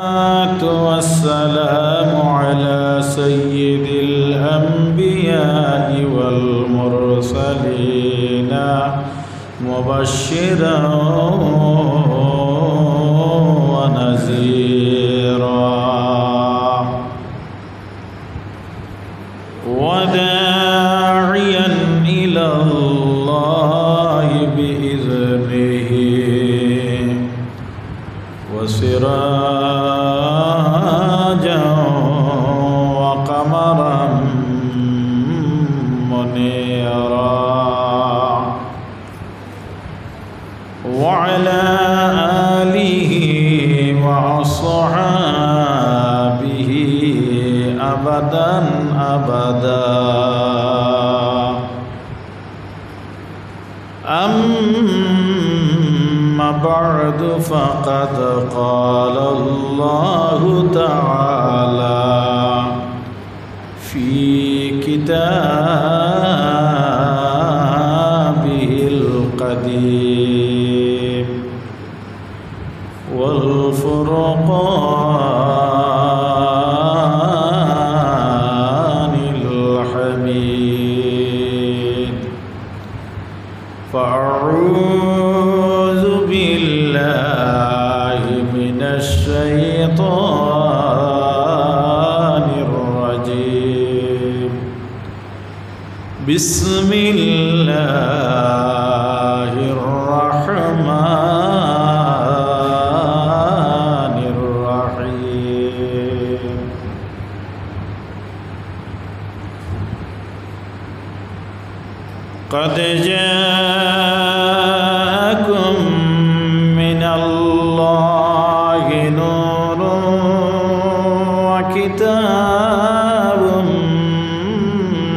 والسلام على سيد الأنبياء والمرسلين مبشرا ونذيرا وداعيا إلى الله بإذنه وسراجا وقمرا منيرا وعلى آله وأصحابه أبدا أبدا. أما بعد فقد قال الله تعالى في كتابه القديم والفرقان الحميد. فأعوذ بالله من الشيطان الرجيم. بسم الله الرحمن الرحيم. قد جاءكم من الله نور وكتاب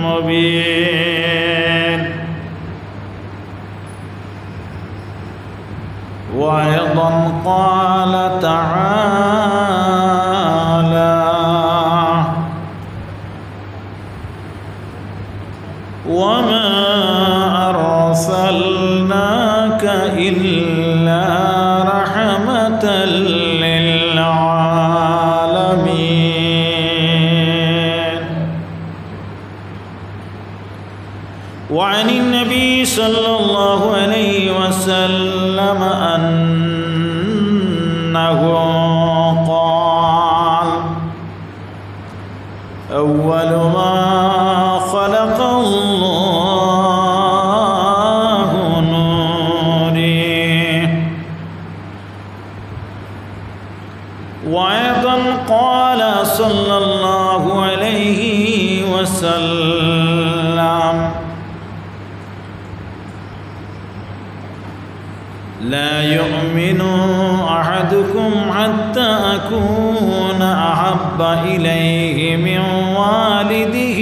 مبين. وأيضا قال تعالى وما أرسلناك إلا رحمة للعالمين. وعن النبي صلى الله عليه وسلم أنه قال أول ما خلق الله نوري. وأيضا قال صلى الله عليه وسلم لا يؤمن أحدكم حتى أكون أحب إليه من والده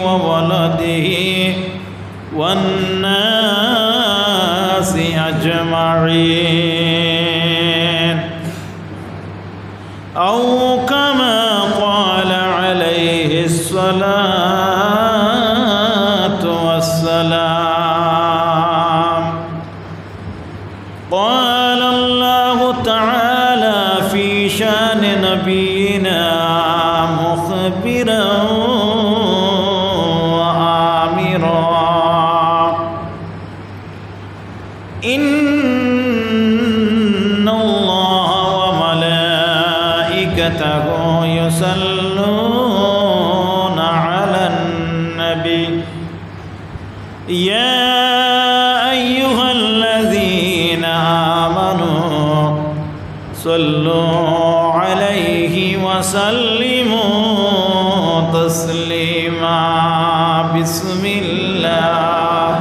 وولده والناس أجمعين أو كما قال عليه الصلاة والسلام. قال الله تعالى في شان نبينا مخبرا وآمرا إن الله وملائكته يصلون على النبي يا أيها الذين آمنوا صلوا عليه وسلموا تسليما. بسم الله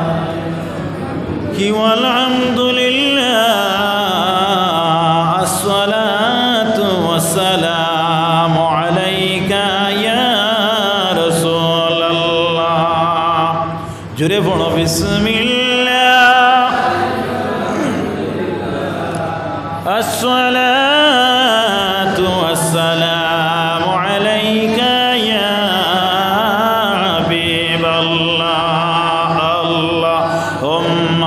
والحمد لله الصلاة والسلام عليك يا رسول الله. جرے پڑھو بسم الله الصلاة والسلام عليك يا حبيب الله. اللهم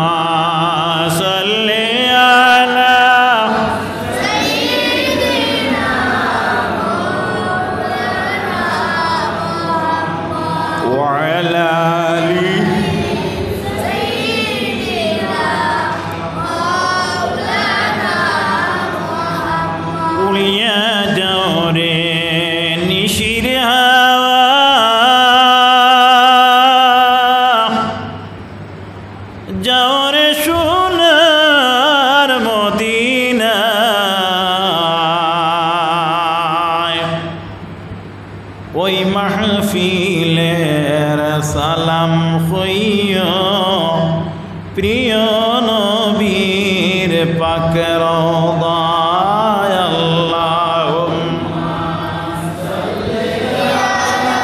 প্রিয় নবীর পাক রওদায় আল্লাহুম্মা সাল্লি আলা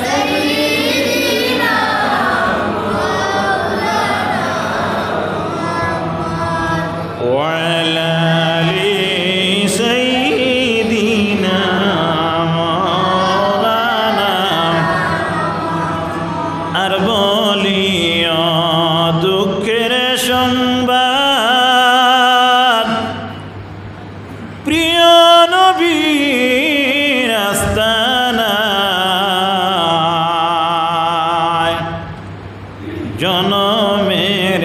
সাইয়্যিদিনা মাওলানা মুহাম্মদ ওয়া আলা আলি সাইয়্যিদিনা মাওলানা আর বলিয়া দুঃখের সংবাদ প্রিয় নবীর আস্তানায় জনমের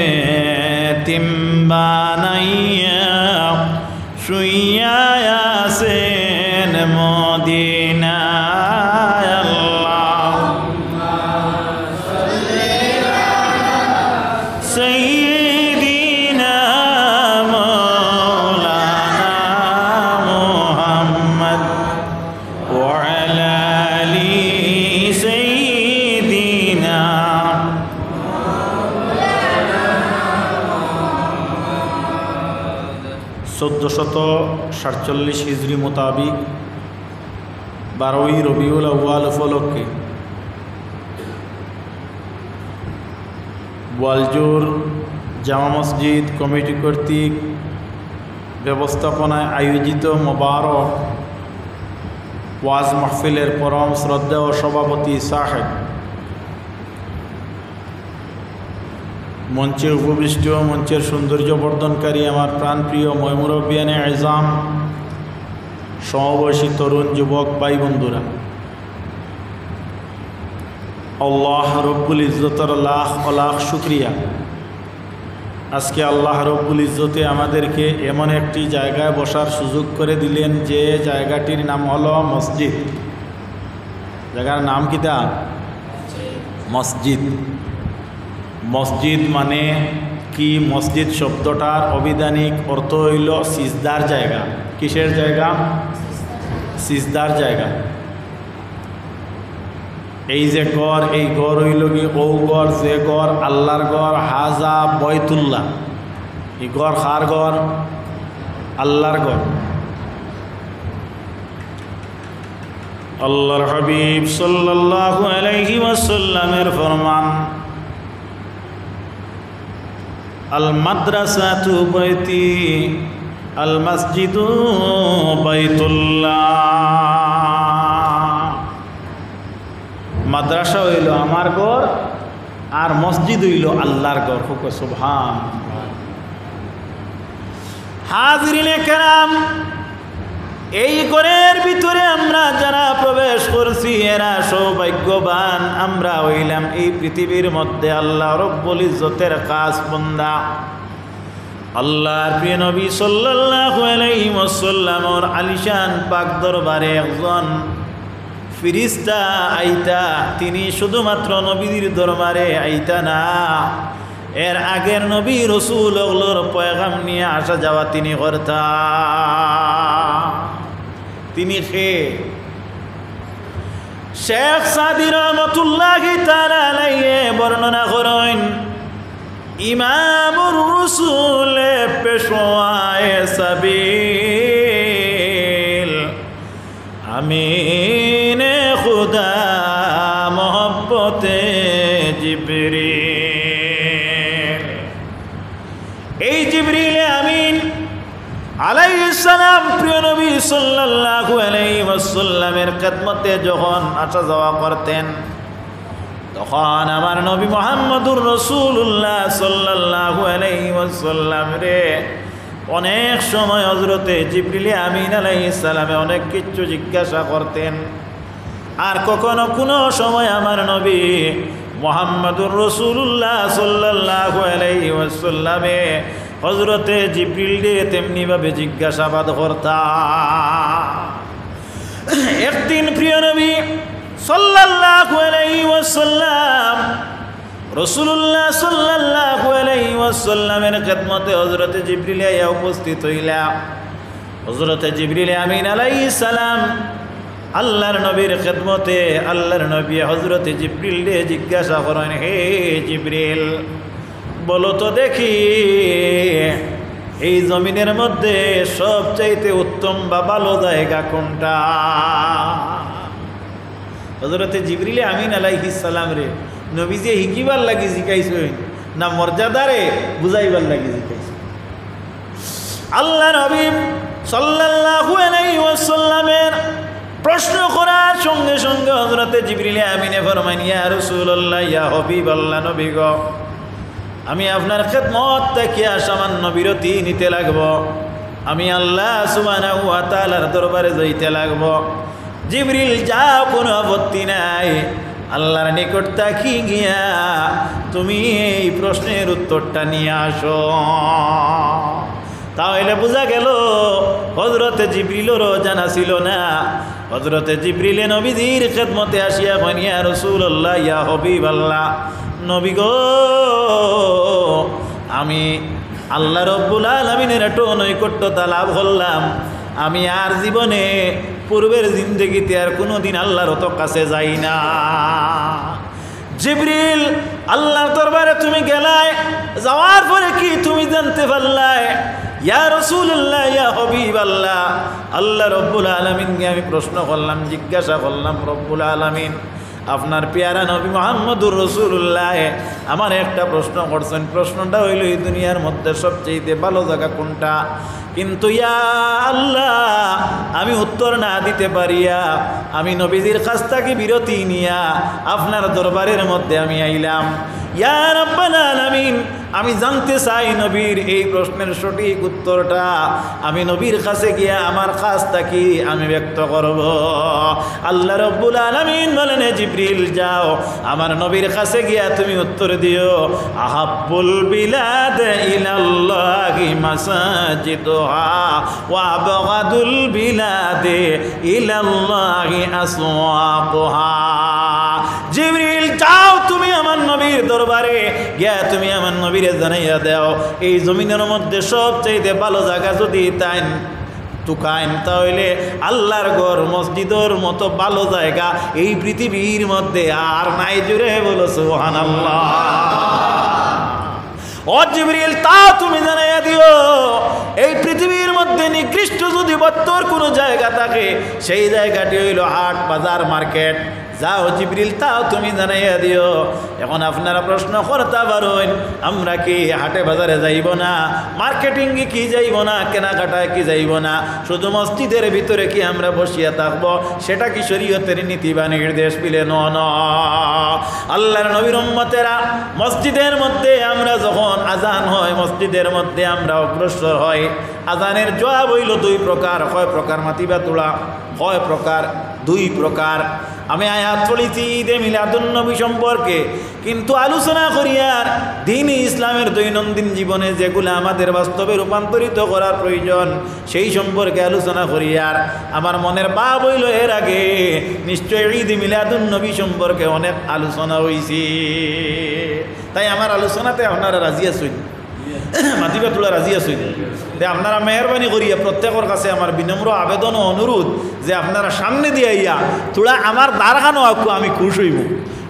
এতিম বানাইয়া শুইয়া আছেন মদিনায় আল্লাহুম্মা সাল্লি আলা সাইয়্যিদিনা মাওলানা মুহাম্মদ ওয়া আলা আলি সাইয়্যিদিনা 1447 হিজরি মোতাবিক 12ই রবিউল আউয়াল উপলক্ষে বোয়ালজোর জামা মসজিদ কমিটি কর্তৃক ব্যবস্থাপনায় আয়োজিত মোবারক ওয়াজ মাহফিলের পরম শ্রদ্ধা ও সভাপতি সাহেব, মঞ্চে উপবিষ্ট মঞ্চের সৌন্দর্য বর্ধনকারী আমার প্রাণপ্রিয় মুরব্বিয়ানে আজম, সমবয়সী তরুণ যুবক ভাই বন্ধুরা, আল্লাহ রব্বুল ইজ্জতের লাখ লাখ শুকরিয়া। আজকে আল্লাহ রব্বুল ইজ্জতে আমাদেরকে এমন একটি জায়গায় বসার সুযোগ করে দিলেন যে জায়গাটির নাম হলো মসজিদ। জায়গার নাম কিতা? মসজিদ। মসজিদ মানে কি? মসজিদ শব্দটার অভিধানিক অর্থ হইল সিজদার জায়গা। কিসের জায়গা? সিজদার জায়গা। এই যে গড়, এই গড় হইল কি? ও গড় যে গড় আল্লাহর গড়, হাজা বয়তুল্লাহ। এই গড় কার গড়? আল্লাহর গড়। আল্লাহর হাবিব সাল্লাল্লাহু আলাইহি ওয়াসাল্লামের ফরমান, আল মাদ্রাসাতু বাইতি আল মসজিদু বাইতুল্লাহ। মাদ্রাসা হইল আমার ঘর আর মসজিদ হইল আল্লাহর ঘর। সুবহান। হাজিরিনে কেরাম, এই ঘরের ভিতরে আমরা যারা প্রবেশ করছি এরা সৌভাগ্যবান। আমরা হইলাম এই পৃথিবীর মধ্যে আল্লাহ রব্বুল ইজ্জতের খাস বান্দা। আল্লাহর প্রিয় নবী সাল্লাল্লাহু আলাইহি ওয়াসাল্লামের আলিশান পাক দরবারে একজন ফিরিস্তা আইতা। তিনি শুধুমাত্র নবীর দরবারে আইতা না, এর আগের নবী রসুল ওগুলোর পয়গাম নিয়ে আসা যাওয়া তিনি করতা। তিনি শেখ সাদি রহমতুল্লাহি তাআলা আলাইহি বর্ণনা করেন, ইমামুর রসুল পেশোয়ায়ে সাবিল আমিনে খুদা মোহব্বতে জিবরিল। এই জিবরিল আমিন আলাইহিস সালাম প্রিয় নবী সাল্লাল্লাহু আলাইহি ওয়াসাল্লামের খেদমতে যখন আসা যাওয়া করতেন, তখন আমার নবী মুহাম্মদুর রাসূলুল্লাহ সাল্লাল্লাহু আলাইহি ওয়াসাল্লাম রে অনেক সময় হযরতে জিবরিল আমিন আলাইহিস সালামে অনেক কিছু জিজ্ঞাসা করতেন। আর কখনো কোনো সময় আমার নবী মুহাম্মদুর রাসূলুল্লাহ সাল্লাল্লাহু আলাইহি ওয়াসাল্লামে হযরতে জিবরিল রে তেমনিভাবে জিজ্ঞাসাবাদ করতা। একদিন প্রিয় নবী সাল্লাল্লাহু আলাইহি ওয়াসাল্লাম রাসূলুল্লাহ সাল্লাল্লাহু আলাইহি ওয়াসাল্লামের খেদমতে হযরতে জিবরিল আইয়া উপস্থিত হইলা। হযরতে জিবরিল আমিন আলাইহিস সালাম আল্লাহর নবীর খেদমতে আল্লাহর নবী হযরতে জিবরিল রে জিজ্ঞাসা করেন, হে জিবরিল, বলো তো দেখি এই জমিনের মধ্যে সবচাইতে উত্তম বা ভালো জায়গা কোনটা? হযরতে জিবরিল আমিন আলাইহিস সালাম রে নবীজি হিকিবার লাগি জিকাইছেন না মর্যাদারে বুঝাইবার লাগি জিকাইছেন? আল্লাহ নবী সাল্লাল্লাহু আলাইহি ওয়াসাল্লামের প্রশ্ন করার সঙ্গে সঙ্গে হযরতে জিবরিল আমিনে ফরমান, ইয়া রাসূলুল্লাহ, ইয়া হাবিবাল্লাহ, নবী গো, আমি আপনার খেদমত থেকে সামান্য বিরতি নিতে লাগব, আমি আল্লাহ সুবহানাহু ওয়া তাআলার দরবারে যাইতে লাগব। জিবরিল যাও, কোনো আপত্তি নাই, আল্লাহর নিকট তাকি গিয়া তুমি এই প্রশ্নের উত্তরটা নিয়ে আসো। তাহলে বোঝা গেল হযরতে জিবরিলেরও জানা ছিল না। হযরতে জিবরিলে নবীজির খেদমতে আসিয়া বলেন, ইয়া রাসূলুল্লাহ, ইয়া হাবিবাল্লাহ, নবী গো, আমি আল্লাহ রব্বুল আলামিনের একটু নৈকট্যতা লাভ করলাম, আমি আর জীবনে পূর্বের জিন্দগিতে আর কোনোদিন আল্লাহর অত কাছে যাই না। জিবরিল, আল্লাহর দরবারে তুমি গেলাই, যাওয়ার পরে কি তুমি জানতে পারলাই? ইয়া রাসূলুল্লাহ, ইয়া হাবিবাল্লাহ, আল্লাহ রব্বুল আলামিনকে আমি প্রশ্ন করলাম, জিজ্ঞাসা করলাম, রব্বুল আলামিন আপনার পেয়ারা নবী মুহাম্মদুর রাসূলুল্লাহ আমার একটা প্রশ্ন করছেন। প্রশ্নটা হইল, এই দুনিয়ার মধ্যে সবচেয়ে ভালো জায়গা কোনটা? কিন্তু ইয়া আল্লাহ, আমি উত্তর না দিতে পারিয়া আমি নবীজির কাছ থেকে বিরতি নিয়া আপনার দরবারের মধ্যে আমি আইলাম। ইয়া রাব্বাল আলামিন, আমি জানতে চাই নবীর এই প্রশ্নের সঠিক উত্তরটা আমি নবীর কাছে গিয়া আমার কাছ থেকে আমি ব্যক্ত করব। আল্লাহ রব্বুল আলামিন বলেন, জিবরিল যাও, আমার নবীর কাছে গিয়া তুমি উত্তর দিও, আহাব্বুল বিলাদ ইলাল্লাহি মাসাজিদুহা ওয়া আবগাদুল বিলাদ ইলাল্লাহি আসওয়াকুহা। জিবরিল যাও, তুমি আমার নবীর দরবারে গিয়া তুমি আমার নবীরে জানাইয়া দাও, এই জমিনের মধ্যে সবচাইতে ভালো জায়গা যদি তুকাইন তাহলে আল্লাহর ঘর মসজিদের মতো ভালো জায়গা এই পৃথিবীর মধ্যে আর নাই। জুড়ে বলো সুবহানাল্লাহ। ও জিবরিল, তাও তুমি জানাইয়া দিও, এই পৃথিবীর মধ্যে নিকৃষ্ট যদি বত্তর কোনো জায়গা থাকে সেই জায়গাটি হইল হাট, বাজার, মার্কেট। যাও জিবরিল, তাও তুমি জানাইয়া দিও। এখন আপনারা প্রশ্ন করতে পারেন, আমরা কি হাটে বাজারে যাইব না, মার্কেটিংয়ে কি যাইব না, কেনাকাটায় কি যাইব না, শুধু মসজিদের ভিতরে কি আমরা বসিয়া থাকবো? সেটা কি শরীয়তের নীতি বা নির্দেশ পিলে? ন আল্লাহর নবীর উম্মতেরা মসজিদের মধ্যে আমরা যখন আজান হয় মসজিদের মধ্যে আমরা অগ্রসর হই। আজানের জবাব হইল দুই প্রকার। কয় প্রকার? মাতিবা তোলা। কয় প্রকার? দুই প্রকার। আমি আয়াত পড়েছি ঈদে মিলাদুন নবী সম্পর্কে, কিন্তু আলোচনা করিয়ার দ্বীন ইসলামের দৈনন্দিন জীবনে যেগুলো আমাদের বাস্তবে রূপান্তরিত করার প্রয়োজন সেই সম্পর্কে আলোচনা করিয়ার আমার মনের ভাব হইল, এর আগে নিশ্চয় ঈদ মিলাদুন নবী সম্পর্কে অনেক আলোচনা হয়েছে। তাই আমার আলোচনাতে আপনারা রাজি আছেন? মাতিবা তোলা রাজি আছেন? আপনারা মেহরবানি করিয়া প্রত্যেকের কাছে আমার বিনম্র আবেদন ও অনুরোধ যে আপনারা সামনে দিয়ে ইয়া তোলা আমার দ্বারখানো আকু আমি খুশ হইব।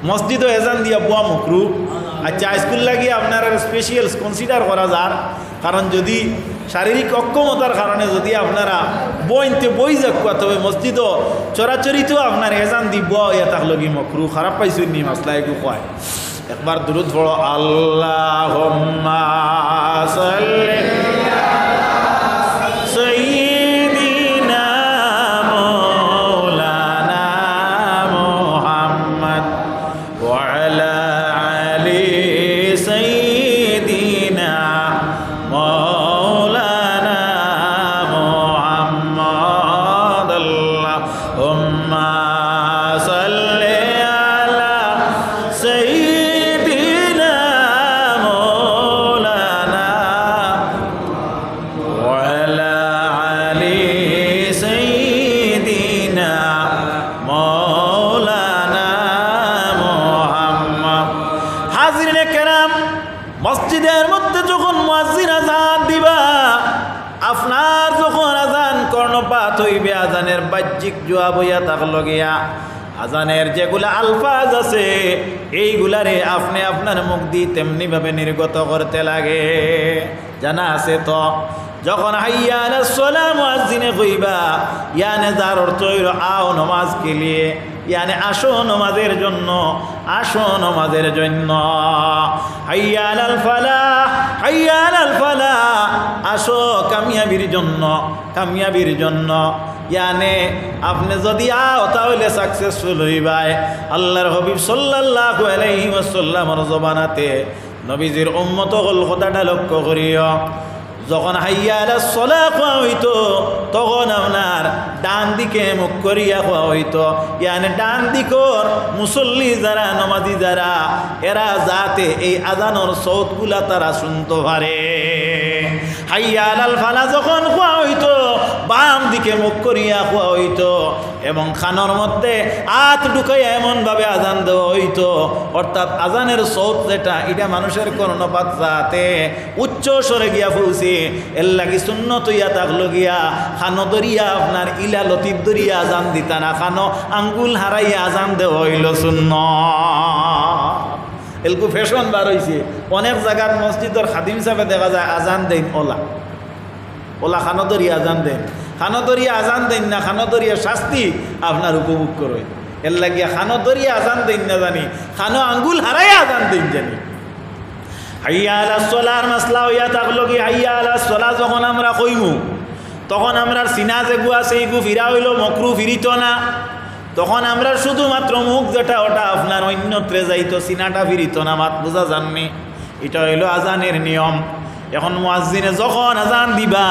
মসজিদও এজান দিয়া বুয়া মুখরু। আচ্ছা, স্কুল লাগিয়ে আপনারা স্পেশাল কনসিডার করা যার, কারণ যদি শারীরিক অক্ষমতার কারণে যদি আপনারা বই যাকুয়া তবে মসজিদও চরাচরিতেও আপনার এজান দি বুয়া ইয়া তাহলে কি মখরু খারাপ পাইছেন নি? মাসলা একটু কয় একবার দুরুদ পড়ো, আল্লাহুম্মা সাল্লি সাইয়্যিদিনা মাওলানা মুহাম্মদ ওয়া আলা আলি সাইয়্যিদিনা মাওলানা মুহাম্মদ। আল্লাহুম্মা সাল্লি আলা সাইয়্যিদিনা মাওলানা ওয়া আলা আলি সাইয়্যিদিনা মাওলানা মুহাম্মদ। হাজিরিনে কেরাম, মসজিদের মধ্যে যখন মুয়াজ্জিন আযান দিবা, আপনার যখন আযান কর্ণপাত হইবে, আযানের বাহ্যিক জবাব হইয়া থাকল গিয়া আজানের যেগুলা আলফাজ আছে এইগুলারে আপনি আপনার মুখ দিয়ে তেমনিভাবে নির্গত করতে লাগে। জানা আছে তো যখন হাইয়া আলাস সালাহ মুয়াজ্জিনে কইবা ইয়ানে যার অর্থ হইল আও নামাজ কে লিয়ে, ইয়ানে আসো নামাজের জন্য, আসো নামাজের জন্য। হাইয়া আলাল ফালাহ, হাইয়া আলাল ফালাহ, আসো কামিয়াবির জন্য, কামিয়াবির জন্য। ইয়ানে আপনি যদি আও তাহলে সাকসেসফুল হইবাই। আল্লাহর হাবিব সাল্লাল্লাহু আলাইহি ওয়াসাল্লামের জবানাতে নবীজির উম্মত হল কথাটা লক্ষ্য করিও, যখন হাইয়া আলাস সালাহ খাওয়া হইতো তখন আপনার ডান দিকে মুখ করিয়া খাওয়া হইতো। ইয়ানে ডান দিকর মুসল্লি যারা, নমাজি যারা, এরা যাতে এই আজানোর সৌতগুলা তারা শুনতে পারে। হাইয়া আলাল ফালাহ যখন খাওয়া হইতো বাম দিকে মুখ করিয়া খাওয়া হইতো এবং খানোর মধ্যে হাত ঢুকাইয়া এমনভাবে আজান দেওয়া হইতো, অর্থাৎ আজানের সৌত যেটা এটা মানুষের কর্ণপাত যাতে উচ্চ স্বরে গিয়া পৌঁছে, এর লাগি সুন্নত ইয়া থাকলো গিয়া খানো দরিয়া আপনার ইলা লতির দরিয়া আজান দিতা না, খানো আঙ্গুল হারাইয়া আজান দেওয়া হইল সুন্নত। এলকু ফ্যাশন বার হয়েছে অনেক জায়গার মসজিদের খাদিম হিসাবে দেখা যায় আজান দেন ওলা, ওলা খানো দরিয়া আজান দেন, খানো দরিয়া আজান দেন না, খানো দরিয়া শাস্তি আপনার উপভোগ করো। এর লাগিয়া খানো দরিয়া আজান দেন না জানি, খানো আঙ্গুল হারাইয়া আজান দেন জানি। হাইয়া আলাস সালাহর মাসলা হইয়া থাকলো কি হাইয়া আলাস সালাহ যখন আমরা কইমু তখন আমরা সিনা যেগু আছে এইগু ফিরা হইল মকরু ফিরিত না, তখন আমরা শুধুমাত্র মুখ যেটা ওটা আপনার অন্যত্রে যাইতো, সিনাটা ফিরিত না। মাত বোঝা জাননি, এটা হইল আজানের নিয়ম। এখন মুয়াজ্জিনে যখন আজান দিবা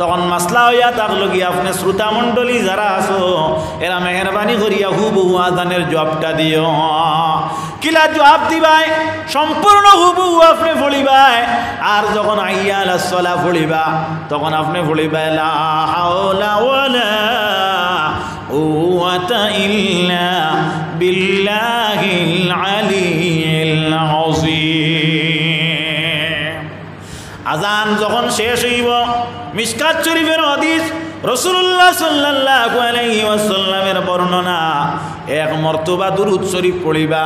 তখন মাসলা হইয়া থাকলো কি আপনি শ্রোতা মণ্ডলী যারা আছো এরা মেহরবানি করিয়া হুবহু আজানের জবাবটা দিও। কিলা জবাব দিবাই সম্পূর্ণ হুবহু আপনি পড়িবাই। আর যখন হাইয়া আলাস সালাহ পড়িবা তখন আপনি পড়িবাই লা হাওলা ওয়ালা কুওয়াতা ইল্লা বিল্লাহিল আলিয়্যিল আযীম। আজান যখন শেষ হইব, মিশকাত শরীফের হাদিস, রাসূলুল্লাহ সাল্লাল্লাহু আলাইহি ওয়াসাল্লামের বর্ণনা, এক মর্তবা দুরূদ শরীফ পড়িবা।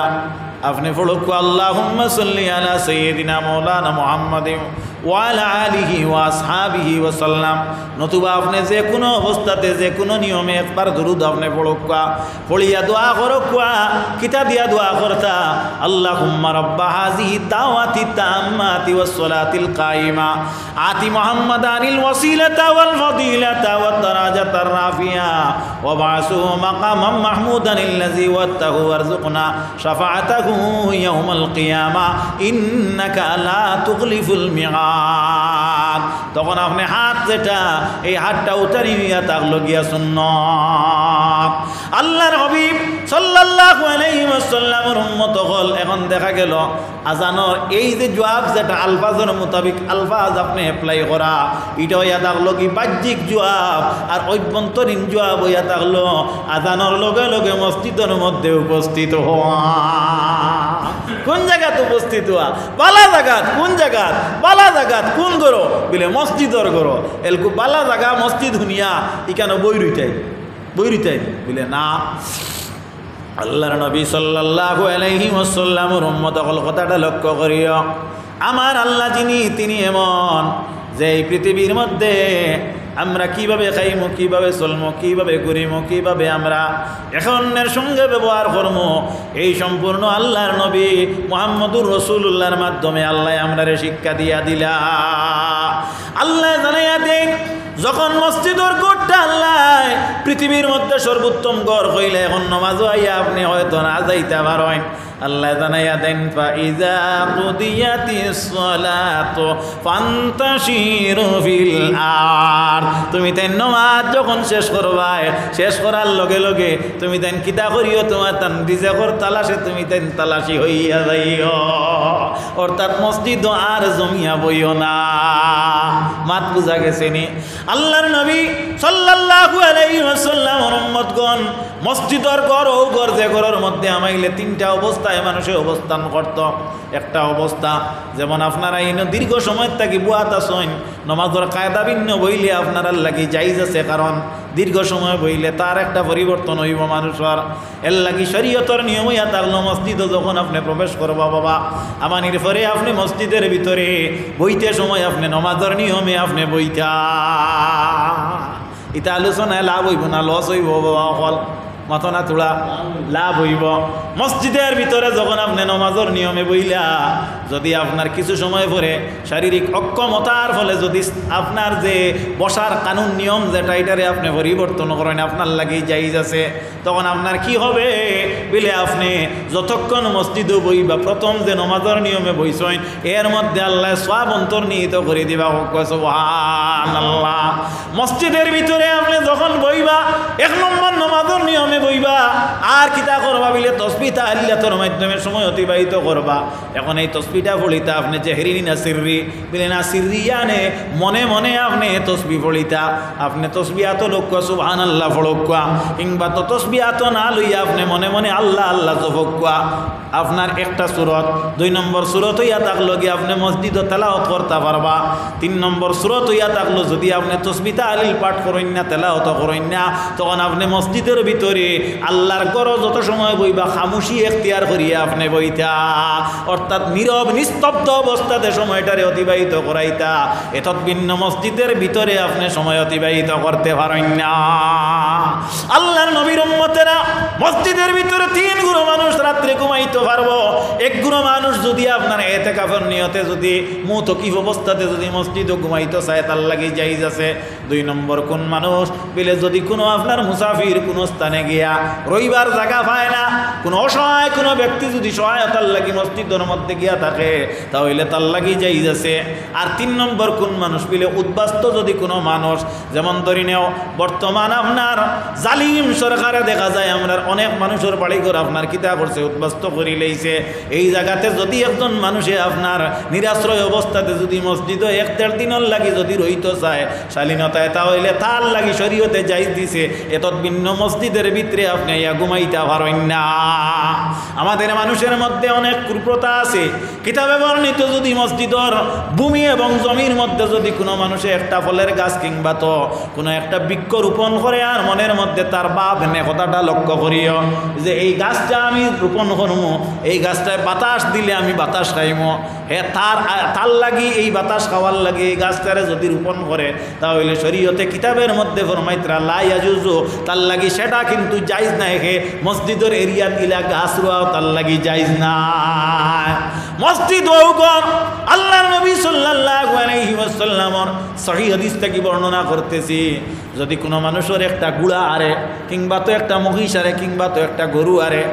আপনি পড়ুক আল্লাহুম্মা সাল্লি আলা সাইয়্যিদিনা মাওলানা মুহাম্মাদিন ওয়া আলা আলিহি ওয়া আসহাবিহি ওয়া সাল্লাম। নতুবা আপনি যে কোনো অবস্থাতে যে কোনো নিয়মে একবার দুরূদ আপনি পড়ুক, পড়িয়া দোয়া করুক। কিতা দিয়া দোয়া করতা? আল্লাহুম্মা রাব্বা হাযিহি দাওয়াতি তাম্মাতি ওয়াস সালাতিল কায়িমা আতি মুহাম্মাদানিল ওয়াসিলাতা ওয়াল ফাদিলাতা ওয়াদ দারাজাতার রাফিয়া ওয়া বা'সুহু মাকামান মাহমুদান আল্লাযী ওয়াত্তাহু ওয়ারযুকনা শাফাআতাহু ইয়াউমাল কিয়ামা ইন্নাকা লা তুখলিফুল মিআদ। তখন আপনি হাত যেটা এই হাতটা উতারি নিয়া থাকলো গিয়া সুন্নাত। আল্লাহর হাবিব সাল্লাল্লাহু আলাইহি ওয়াসাল্লামের উম্মত হল। এখন দেখা গেল আজানোর এই যে জবাব যেটা আলফাজের মোতাবিক আলফাজ আপনি অ্যাপ্লাই করা, এটা হইয়া থাকলো কি বাহ্যিক জবাব, আর অভ্যন্তরীণ জবাব হইয়া থাকলো আজানোর লগে লগে মসজিদের মধ্যে উপস্থিত হওয়া। কোন জায়গাত উপস্থিত হওয়া? বালা জায়গাত। কোন জায়গাত? বালা জায়গাত। কোন গরো? বলে মসজিদর গরো। এলকু বালা জায়গা মসজিদ শুনিয়া ইখানে বই রইতাই বলে না। আল্লাহর নবী সাল্লাল্লাহু আলাইহি ওয়াসাল্লামের উম্মত হল কথাটা লক্ষ্য করিও। আমার আল্লাহ যিনি, তিনি এমন যে এই পৃথিবীর মধ্যে আমরা কিভাবে খাইমু, কিভাবে চলমু, কিভাবে ঘুরিমু, কিভাবে আমরা এখনের সঙ্গে ব্যবহার করবো, এই সম্পূর্ণ আল্লাহর নবী মুহাম্মদুর রাসূলুল্লাহর মাধ্যমে আল্লাহ আমরারে শিক্ষা দিয়া দিলা। আল্লাহ জানাইয়া দেন যখন মসজিদের গড়টা আল্লাহ পৃথিবীর মধ্যে সর্বোত্তম গড় হইলে এখন নামাজও আইয়া আপনি হয়তো না যাইতে পারেন। আল্লাহ জানাইয়া দেন ফাইজা কুদিয়াতিস সালাতু ফান্তাশিরু ফিল আরদ। তুমি তেন নামাজ যখন শেষ করবাই, শেষ করার লগে লগে তুমি তেন কিতা করিও, তোমার তান রিজেকর তালাশে তুমি তেন তালাশি হইয়া যাইও। অর্থাৎ মসজিদ আর জমিয়া বইও না। মাত বুঝা গেছে নি? আল্লাহর নবী সাল্লাল্লাহু আলাইহি ওয়াসাল্লাম উম্মতগণ মসজিদর ঘর ও ঘর যে ঘরের মধ্যে আমাইলে তিনটা অবস্থায় মানুষে অবস্থান করত। একটা অবস্থা যেমন আপনারা এই দীর্ঘ সময় থাকি বুয়াত আসেন নমাজের কায়দা ভিন্ন বইলে আপনারা লাগি জাইজ আছে, কারণ দীর্ঘ সময় বইলে তার একটা পরিবর্তন হইব মানুষের। এর লাগি শরীয়তর নিয়ম হইয়া থাকলো মসজিদ যখন আপনি প্রবেশ করবা বাবা আমানির পরে আপনি মসজিদের ভিতরে বইতে সময় আপনি নমাজের নিয়মে আপনি বইতা। এটা আলোচনায় লাভ হইব না লস হইব বাবা? অকল মাথা না তোলা লাভ হইব। মসজিদের ভিতরে যখন আপনি নমাজের নিয়মে বইলা যদি আপনার কিছু সময় পরে শারীরিক অক্ষমতার ফলে যদি আপনার যে বসার কানুন নিয়ম যেটা এটারে আপনি পরিবর্তন করেন আপনার লাগেই জায়েজ আছে, তখন আপনার কি হবে বলে আপনি যতক্ষণ মসজিদে বইবা প্রথম যে নমাজের নিয়মে বইছেন এর মধ্যে আল্লাহ সওয়াব অন্তর্নিহিত করে দিবা। সুবহানাল্লাহ। মসজিদের ভিতরে আপনি যখন বইবা 1 নম্বর নমাজের নিয়মে বইবা আর কিতা করবা বলে তসবিহ তাহলিলাতের মাধ্যমে সময় অতিবাহিত করবা। এখন এই তসবিহটা পড়িতা আপনি জেহরি না সিররি বলে না সিররি আনে মনে মনে আপনি তসবিহ পড়িতা। আপনি তসবিহ তো লোক সুবহানাল্লাহ ফড়কা কিংবা তো তসবিহ তো না লইয়া আপনি মনে মনে আল্লাহ আল্লাহ জপকা। আপনার একটা সূরত 2 নম্বর সূরত হইয়া থাকলো গিয়ে আপনি মসজিদে তেলাওয়াত করতে পারবা। 3 নম্বর সূরত হইয়া থাকলো যদি আপনি তসবিহ তাহলিল পাঠ করেন না তেলাওয়াত করেন না তখন আপনি মসজিদের ভিতরে আল্লাহর ঘর যত সময় বইবা খামুশি এখতিয়ার করিয়া আপনি বইতা, অর্থাৎ নীরব নিস্তব্ধ অবস্থাতে সময়টারে অতিবাহিত করাইতা। এতৎ ভিন্ন মসজিদের ভিতরে আপনি সময় অতিবাহিত করতে পারেন না। আল্লাহর নবীর উম্মতেরা মসজিদের ভিতরে 3 গুণ মানুষ রাত্রে ঘুমাইতে পারবো। 1 গুণ মানুষ যদি আপনার ইতিকাফের নিয়তে যদি মুতকিফ অবস্থাতে যদি মসজিদে ঘুমাইতে চায় তার লাগি জায়েজ আছে। 2 নম্বর কোন মানুষ বলে যদি কোনো আপনার মুসাফির কোনো স্থানে গিয়া রইবার জায়গা পায় না, কোনো অসহায় কোনো ব্যক্তি যদি সহায়তার লাগি মসজিদের মধ্যে গিয়া থাকে তাহলে তার লাগি জায়েজ আছে। আর 3 নম্বর কোন মানুষ বলে উদ্বাস্ত যদি কোনো মানুষ, যেমন ধরি নেও বর্তমান আপনার জালিম সরকারে দেখা যায় আমরা অনেক মানুষের বাড়ি ঘর আপনার কিতা করছে উদ্বাস্ত করি লইছে। এই জায়গাতে যদি একজন মানুষে আপনার নিরাশ্রয় অবস্থাতে যদি মসজিদে 1-1.5 দিনের লাগি যদি রইতে চায় শালীনতায় তাহলে তার লাগি শরীয়তে জায়েজ দিছে। এতৎ ভিন্ন মসজিদের ভিতরে আপনি ইয়া ঘুমাইতে পারেন না। আমাদের মানুষের মধ্যে অনেক কুপ্রথা আছে। কিতাবে বর্ণিত যদি মসজিদের ভূমি এবং জমির মধ্যে যদি কোনো মানুষে একটা ফলের গাছ কিংবা তো কোনো একটা বৃক্ষ রোপণ করে আর মনের মধ্যে তার বাপ নে কথাটা লক্ষ্য করিও যে এই গাছটা আমি রোপণ করবো, এই গাছটায় বাতাস দিলে আমি বাতাস খাইমো, হ্যাঁ তার লাগি এই বাতাস খাওয়ার লাগে এই গাছটারে যদি রোপণ করে তাহলে শরীয়তে কিতাবের মধ্যে ফরমাইতরা লা ইয়াজুজু তার লাগি সেটা কিন্তু জায়েজ নাই। হে মসজিদের এরিয়া দিলা গাছ রোয়াও তার লাগি জায়েজ না। মসজিদ ওগর আল্লাহর নবী সাল্লাল্লাহু আলাইহি ওয়াসাল্লামের সহিহ হাদিস থেকে বর্ণনা করতেছি যদি কোনো মানুষের একটা গুড়া আরে কিংবা তো একটা মহিষ আরে কিংবা তো একটা গরু আরে,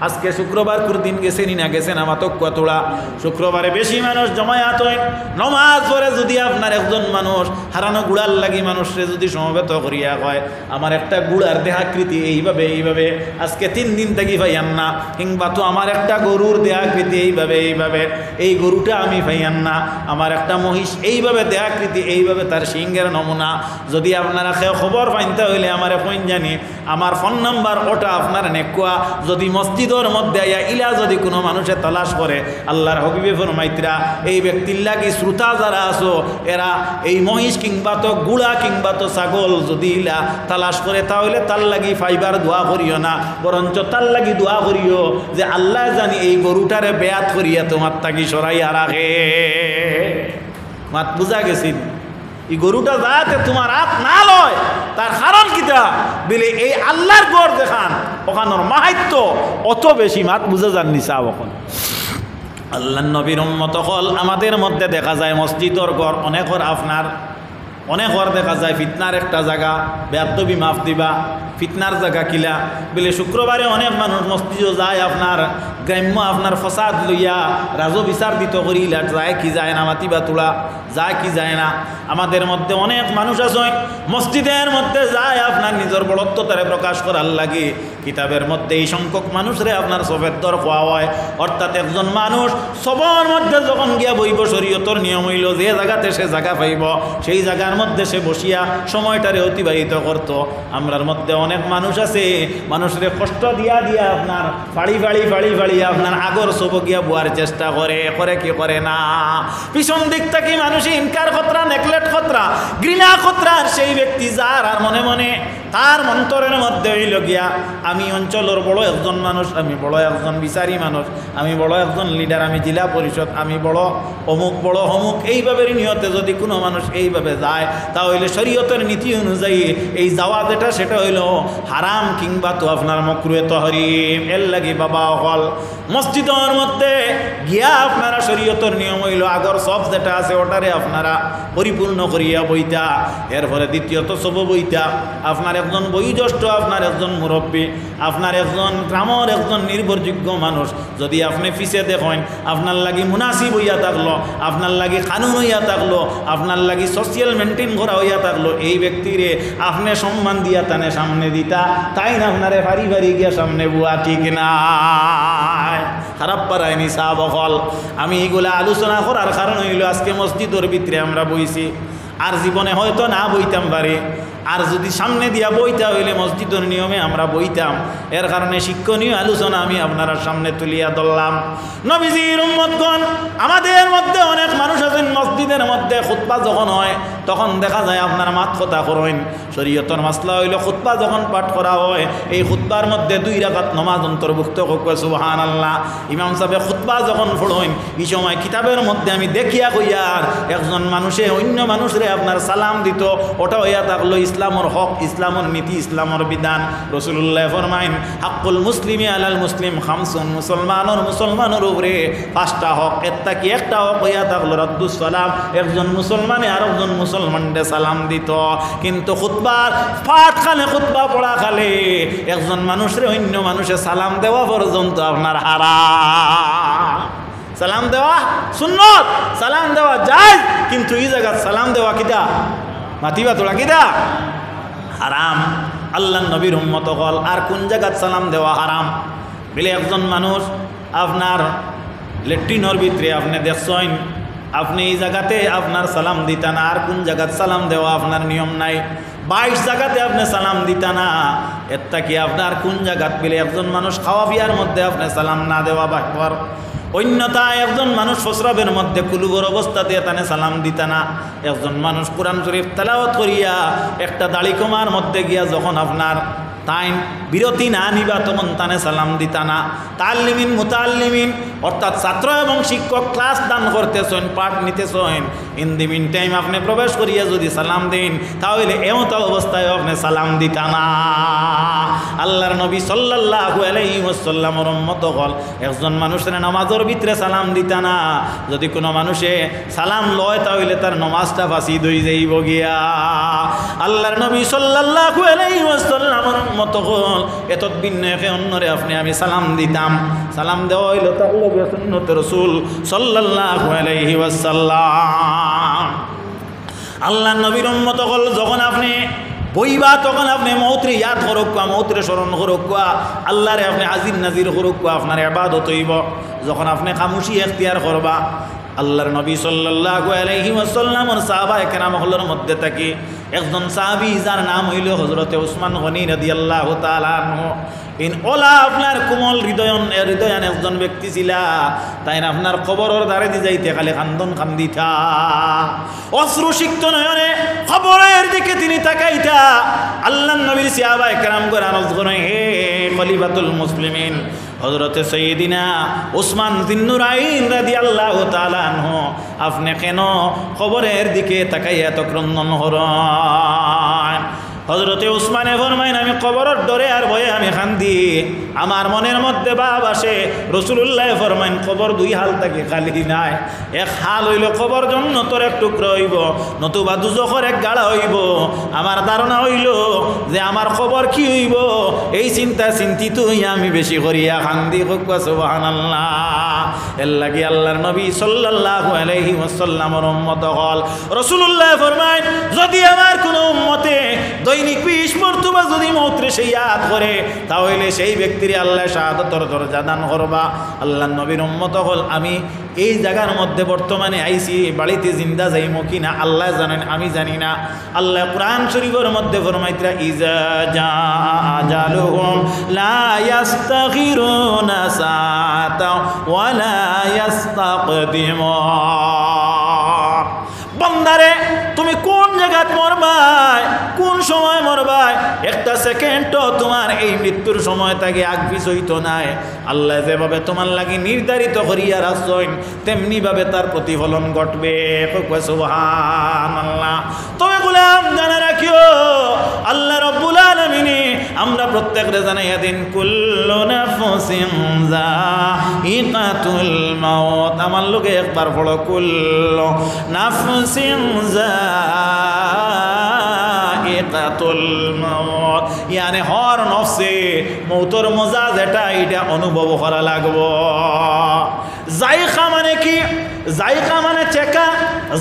আজকে শুক্রবার কোন দিন গেছেনি না গেছেন আমার তো কতটা শুক্রবারে বেশি মানুষ জমায়েত হয় নমাজ পড়ে যদি আপনার একজন মানুষ হারানো গুড়ার লাগি মানুষরে যদি সমবেত করিয়া হয় আমার একটা গুড়ার দেহাকৃতি এইভাবে এইভাবে আজকে 3 দিন থেকে পাইয়ান না, কিংবা তো আমার একটা গরুর দেহাকৃতি এইভাবে এইভাবে এই গরুটা আমি পাইয়ান না, আমার একটা মহিষ এইভাবে দেহাকৃতি এইভাবে তার সিংহের নমুনা যদি আপনারা খবর পাইতে হইলে আমার ফোন জানি আমার ফোন নাম্বার ওটা আপনার নেকুয়া যদি মসজিদের মধ্যে আইয়া ইলা যদি কোনো মানুষের তালাশ করে আল্লাহর হবিবে ফরমাইতরা এই ব্যক্তির লাগি শ্রোতা যারা আছো এরা এই মহিষ কিংবা তো গুড়া কিংবা তো ছাগল যদি ইলা তালাশ করে তাহলে তার লাগি ফাইবার দোয়া করিও না, বরঞ্চ তার লাগি দোয়া করিও যে আল্লাহ জানি এই গরুটারে বেয়াত করিয়া তোমার তাকি সরাইয়া রাখে। মাত বুঝা গেছিল এই গরুটা যাতে তোমার হাত না লয় তার কারণ কিটা বলে এই আল্লাহর গড় দেখান ওখানোর মাহাত্য অত বেশি। মাত বুঝে যাননি চাও এখন আল্লাহর নবীর উম্মত হল আমাদের মধ্যে দেখা যায় মসজিদর ঘর অনেকর আপনার অনেকর দেখা যায় ফিতনার একটা জায়গা বেয়াদবি মাফ দিবা ফিতনার জায়গা কিলা বলে শুক্রবারে অনেক মানুষ মসজিদও যায় আপনার গ্রাম্য আপনার ফসাদ লইয়া রাজো বিচার দিত করিলা যায় কি যায় না মাতিবা তোলা যায় কি যায় না। আমাদের মধ্যে অনেক মানুষ আছে মসজিদের মধ্যে যায় আপনার নিজের বড়ত্ব তারে প্রকাশ করার লাগে কিতাবের মধ্যে এই সংখ্যক মানুষরে আপনার সবের দর খোয়া হয়, অর্থাৎ একজন মানুষ সবার মধ্যে যখন গিয়া বইব শরীয়তর নিয়ম হইল যে জায়গাতে সে জায়গা পাইব সেই জায়গার জায়গার মধ্যে সে বসিয়া সময়টারে অতিবাহিত করত। আমরার মধ্যে অনেক মানুষ আছে, মানুষের কষ্ট দিয়া দিয়া আপনার ফাড়ি ফাড়ি ফাড়ি ফাড়ি আপনার আগর সবকিয়া বুয়ার চেষ্টা করে কি করে না। পিছন দিক থেকে মানুষে ইনকার খতরা, নেকলেট খতরা, ঘৃণা খতরা সেই ব্যক্তি যার আর মনে মনে তার মন্তরের মধ্যে হইল গিয়া আমি অঞ্চলের বড় একজন মানুষ, আমি বড় একজন বিচারী মানুষ, আমি বড় একজন লিডার, আমি জেলা পরিষদ, আমি বড় অমুক বড় অমুক, এইভাবে নিয়তে যদি কোনো মানুষ এইভাবে যায় তাহলে শরীয়তের নীতি অনুযায়ী এই যাওয়া যেটা সেটা হইল হারাম কিংবা তো আপনার মকরুহে তাহরিম। এর লাগি বাবা হল মসজিদের মধ্যে গিয়া আপনারা শরীয়তের নিয়ম হইল আগর সব যেটা আছে ওটারে আপনারা পরিপূর্ণ করিয়া বইতা। এরপরে দ্বিতীয়ত সব বইতা আপনার একজন বয়োজ্যেষ্ঠ, আপনার একজন মুরব্বী, আপনার একজন গ্রামের একজন নির্ভরযোগ্য মানুষ যদি আপনি ফিসে দেখেন আপনার লাগি মুনাসিব হইয়া থাকলো, আপনার লাগি কানুন হইয়া থাকলো, আপনার লাগি সোশিয়াল মেনটেন করা হইয়া থাকলো, এই ব্যক্তিরে আপনি সম্মান দিয়া তানে সামনে দিতা, তাই না আপনারে ভারী ভারী গিয়া সামনে বুয়া, ঠিক না? খারাপ পারায়নি সাহ বকল। আমি এইগুলা আলোচনা করার কারণ হইল আজকে মসজিদের ভিতরে আমরা বইছি, আর জীবনে হয়তো না বইতাম পারে, আর যদি সামনে দিয়া বইতা হইলে মসজিদের নিয়মে আমরা বইতাম। এর কারণে শিক্ষণীয় আলোচনা আমি আপনার সামনে তুলিয়া ধরলাম। নবীজির উম্মতগণ, আমাদের মধ্যে অনেক মানুষ আছেন মসজিদের মধ্যে খুতবা যখন হয় তখন দেখা যায় আপনার মাত কথা করেন। শরীয়তের মাসলা হইল খুতবা যখন পাঠ করা হয় এই খুতবার মধ্যে 2 রাকাত নামাজ অন্তর্ভুক্ত করবে। সুবহানাল্লাহ। ইমাম সাহেব খুতবা যখন পড়েন এই সময় কিতাবের মধ্যে আমি দেখিয়া কইয়ার একজন মানুষে অন্য মানুষরে আপনার সালাম দিত, ওটা হইয়া থাকলো ইসলামর হক, ইসলামর নীতি, ইসলামর বিধান। রাসূলুল্লাহ ফরমাইন হাক্কুল মুসলিমি আলাল মুসলিম খামসুন, মুসলমানের উপরে 5টা হক, এর কি একটা হক হইয়া থাকলো রাদ্দুস সালাম, একজন মুসলমানে আর একজন মুসলমানকে সালাম দিত। কিন্তু খুতবার পাঠ খালে, খুতবা পড়া খালে একজন মানুষের অন্য মানুষে সালাম দেওয়া পর্যন্ত আপনার হারাম। সালাম দেওয়া সুন্নত, সালাম দেওয়া যায়, কিন্তু এই জায়গা সালাম দেওয়া কিটা মাতিবা তোলা কিটা হারাম। আল্লাহ নবীর উম্মত হল আর কোন জায়গাত সালাম দেওয়া হারাম বলে একজন মানুষ আপনার লেট্রিনের ভিতরে আপনি দেখছেন, আপনি এই জায়গাতে আপনার সালাম দিতা না, আর কোন জায়গাত সালাম দেওয়া আপনার নিয়ম নাই, 22 জায়গাতে আপনি সালাম দিতা না, এরটা কি আপনার কোন জায়গাত পেলে একজন মানুষ খাওয়া বিয়ার মধ্যে আপনি সালাম না দেওয়া বাকবার, অন্যথায় একজন মানুষ ফসরাবের মধ্যে কুলুবর অবস্থাতে তানে সালাম দিতা না, একজন মানুষ কোরআন শরীফ তেলাওয়াত করিয়া একটা দাড়ি কমার মধ্যে গিয়া যখন আপনার তাই বিরতি না নিবা তখন তানে সালাম দিতা না। তাল্লিমিন মুতাল্লিমিন অর্থাৎ ছাত্র এবং শিক্ষক ক্লাস দান করতেছেন, পাঠ নিতেছেন, ইন দি মিন টাইম আপনি প্রবেশ করিয়া যদি সালাম দেন তাহলে এমতো অবস্থায় আপনি সালাম দিতা না। আল্লাহর নবী সাল্লাল্লাহু আলাইহি ওয়াসাল্লামের উম্মত হল একজন মানুষের নামাজের ভিতরে সালাম দিতা না, যদি কোনো মানুষে সালাম লয় তাহলে তার নামাজটা ফাঁসি হয়ে যাইব গিয়া। আল্লাহর নবী সাল্লাল্লাহু আলাইহি ওয়াসাল্লামের উম্মত হল এত ভিন্ন একে অন্যরে আপনি আমি সালাম দিতাম, সালাম দেওয়া হইল তার লগে সুন্নত রাসূল সাল্লাল্লাহু আলাইহি ওয়াসাল্লাম। আল্লাহর নবীর উম্মত হল যখন আপনি বইবা তখন আপনি মৌত্রে ইয়াদ করুকা, মৌত্রে স্মরণ করুকা, আল্লাহরে আপনি আজির নাজির করুকা, আপনার ইবাদত হইব। যখন আপনি খামুশি এখতিয়ার করবা, আল্লাহর নবী সাল্লাল্লাহু আলাইহি ওয়াসাল্লামের সাহাবায়ে কেরাম হলের মধ্যে থাকি একজন সাহাবী যার নাম হইল হযরতে উসমান গনি রাদিয়াল্লাহু তাআলা আনহু। ইন ওলা আপনার কোমল হৃদয়ান একজন ব্যক্তি ছিলা, তাই না আপনার খবরের দ্বারে দি যাইতে খালি কান্দন কান্দিতা, অশ্রুসিক্ত নয়নে খবরের দিকে তিনি তাকাইতা। আল্লাহর নবীর সাহাবায়ে কেরাম করে আরজ করে, হে খলিফাতুল মুসলিমিন হযরতে সাইয়্যিদিনা উসমান যিন্নুরাইন রাদিয়াল্লাহু তাআলা আনহু, আপনি কেন খবরের দিকে তাকাইয়া এত ক্রন্দন করেন? হযরতে উসমানে ফরমাইন, আমি কবরের ডরে আর ভয়ে আমি কান্দি, আমার মনের মধ্যে ভাব আসে। রাসূলুল্লাহ ফরমাইন, কবর 2 হাল থাকে, খালি নাই। এক হাল হইল কবর জান্নাতের এক টুকরা হইব, নতুবা দুজখের এক গাড়া হইব। আমার ধারণা হইল যে আমার কবর কি হইব, এই চিন্তিত হইয়া আমি বেশি করিয়া কান্দি। সুবহানাল্লাহ। এর লাগি আল্লাহর নবী সাল্লাল্লাহু আলাইহি ওয়াসাল্লামের উম্মত হল রাসূলুল্লাহ ফরমাইন, যদি আমার কোনো উম্মতে দৈনিক 20 মর্তবা যদি মৌত্রে সেই ইয়াদ করে তাহলে সেই ব্যক্তির আল্লাহ শাহাদাতের দরজা দান করবা। আল্লাহ নবীর উম্মত হল আমি এই জায়গার মধ্যে বর্তমানে আইছি, বাড়িতে জিন্দা যাইমো কিনা আল্লাহ জানেন, আমি জানি না। আল্লাহ কুরআন শরীফের মধ্যে ফরমাইতরা ইজা জা আজালুহুম লা ইস্তাখিরুনা সাআতা ওয়া লা ইস্তাকদিমুন। বান্দারে তুমি কোন জায়গায় মরবাই, কোন সময় মরবাই, একটা সেকেন্ডও তোমার এই মৃত্যুর সময় থেকে আগ পিছ হইতো নাই। আল্লাহ যেভাবে তোমার লাগি নির্ধারিত করিয়া রাখছেন তেমনি ভাবে তার প্রতিফলন ঘটবে। সুবহানাল্লাহ। তবে গোলাম জানা রাখিও আল্লাহ রাব্বুল আলামিন আমরা প্রত্যেকরে জানাইয়া দিন কুল্লু নাফসিন যায়িকাতুল মাউত। আমার লোকে একবার পড়ো কুল্লু নাফসিন যায়িকাতুল মাউত, ইয়ানি হর নফসে মৌতর মজা যেটা এটা অনুভব করা লাগবো। জায়কা মানে কি? জায়কা মানে চেকা,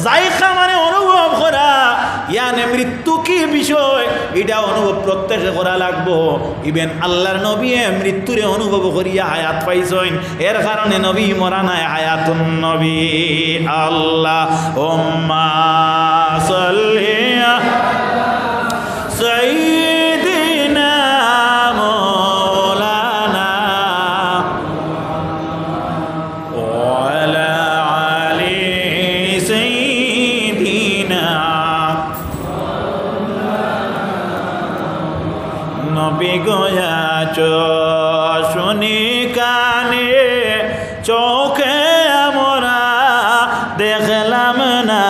জায়কা মানে অনুভব করা, ইয়ানি মৃত্যু কি বিষয় এটা অনুভব প্রত্যেকে করা লাগবো। ইভেন আল্লাহর নবী মৃত্যুরে অনুভব করিয়া হায়াত পাইছেন, এর কারণে নবী মরা নাই, হায়াতুন নবী। আল্লাহুম্মা সাল্লি সাইয়্যিদিনা মাওলানা ওয়া আলা আলি সাইয়্যিদিনা। নবী গোয়াচ শুনি কানে চোখে আমরা দেখলাম না,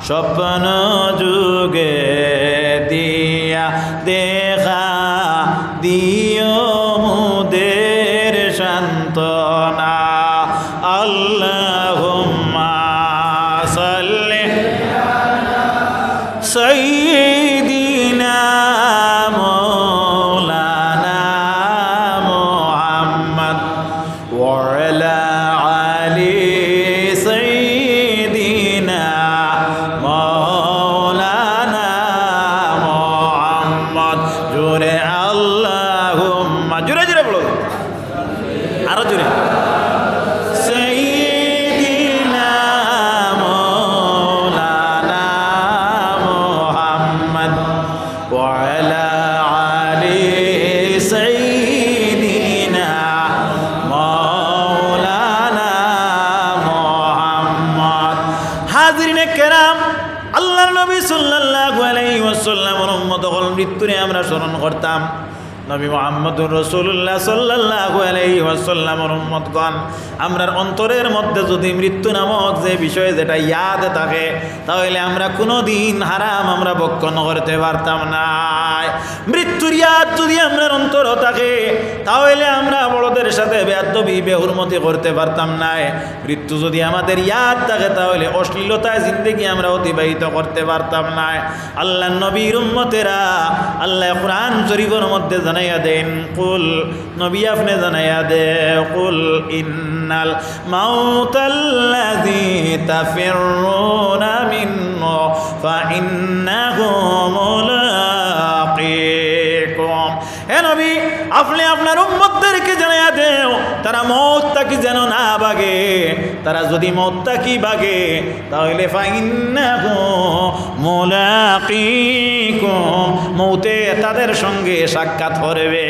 স্বপ্ন যুগে দিয়া দেখা দিও মুদের সান্ত্বনা। আল্লাহুম্মা সাল্লি সাইয়্যিদিনা মাওলানা মুহাম্মদ ওয়া আলা আলি সাইয়্যিদিনা মাওলানা মুহাম্মদ। জোরে আল্লাহুম্মা, জোরে জোরে বলো, আরো জোরে। সাইয়্যিদিনা মাওলানা মুহাম্মদ ওয়া আলা আলি সাইয়্যিদিনা মাওলানা মুহাম্মদ। হাজিরিনে কেরাম, আল্লাহর নবী সাল্লাল্লাহু আলাইহি ওয়াসাল্লামের উম্মত হল মৃত্যুরে আমরা স্মরণ করতাম। নবী মুহাম্মদুর রাসূলুল্লাহ সাল্লাল্লাহু আলাইহি ওয়াসাল্লামের উম্মতগণ, আমরার অন্তরের মধ্যে যদি মৃত্যু নামক যে বিষয় যেটা ইয়াদ থাকে তাহলে আমরা কোনো দিন হারাম আমরা ভক্ষণ করতে পারতাম না। মৃত্যুর ইয়াদ যদি আমরার অন্তর থাকে তাহলে আমরা বড়দের সাথে বেয়াদবি বেহুরমতি করতে পারতাম না। মৃত্যু যদি আমাদের ইয়াদ থাকে তাহলে অশ্লীলতায় জিন্দেগি আমরা অতিবাহিত করতে পারতাম না। আল্লাহর নবীর উম্মতেরা আল্লাহ কুরআন শরীফের মধ্যে জানাইয়া দেন, কুল নবী আপনি জানাইয়া দে, কুল ইন্নাল মাউতাল্লাযী তাফিরুনা মিনহু ফাইন্নাহু মুলাকীকুম। হে নবী আপনি আপনার উম্মতদেরকে জানাইয়া দেও তারা মওতটাকে যেন না ভাগে, তারা যদি মওতটাকে ভাগে তাহলে ফাইন্নাহু মুলাকীকুম, মওতে তাদের সঙ্গে সাক্ষাৎ করবে।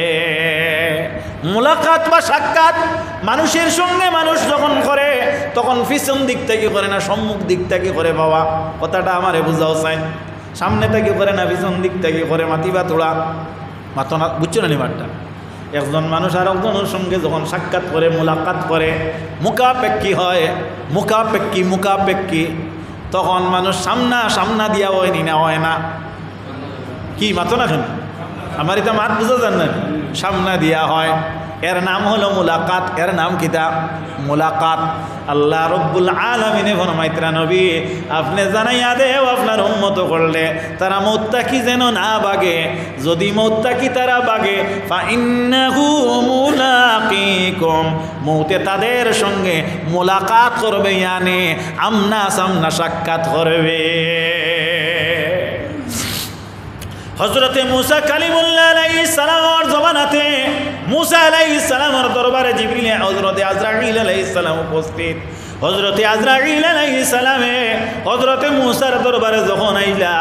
মুলাকাত বা সাক্ষাৎ মানুষের সঙ্গে মানুষ যখন করে তখন পিছন দিক থেকে করে না সম্মুখ দিক থেকে করে। বাবা কথাটা আমারে বুঝাও চাই, সামনে থেকে করে না পিছন দিক থেকে করে, মাতিবা তোড়া মাতো না, বুঝছো না নিবারটা। একজন মানুষ আর একজনের সঙ্গে যখন সাক্ষাৎ করে মুলাকাত করে মুখাপেক্ষী হয়, মুখাপেক্ষী তখন মানুষ সামনা দিয়া হয়নি না হয় না, কি মাতো না কেন আমার এটা মাত বুঝা যান না, সামনা দিয়া হয়। এর নাম হলো মুলাকাত, এর নাম কিতা মুলাকাত। আল্লাহ রব্বুল আলামিনে ফরমাইতরা নবী আপনি জানাইয়া দেও আপনার উম্মত করলে তারা মওতটাকি যেন না ভাগে, যদি মওতটাকি তারা ভাগে ফাইন্নাহু মুলাকীকুম, মওতে তাদের সঙ্গে মুলাকাত করবে, ইয়ানি আমনা সামনা সাক্ষাৎ করবে। হযরতে মুসা কালিমুল্লাহ আলাইহিস সালামের জমানাতে মুসা আলাইহিস সালামের দরবারে জিবরিল হযরতে আজরাইল আলাইহিস সালাম উপস্থিত। হযরতে আজরাইল আলাইহিস সালামে হযরতে মুসার দরবারে যখন আইলা,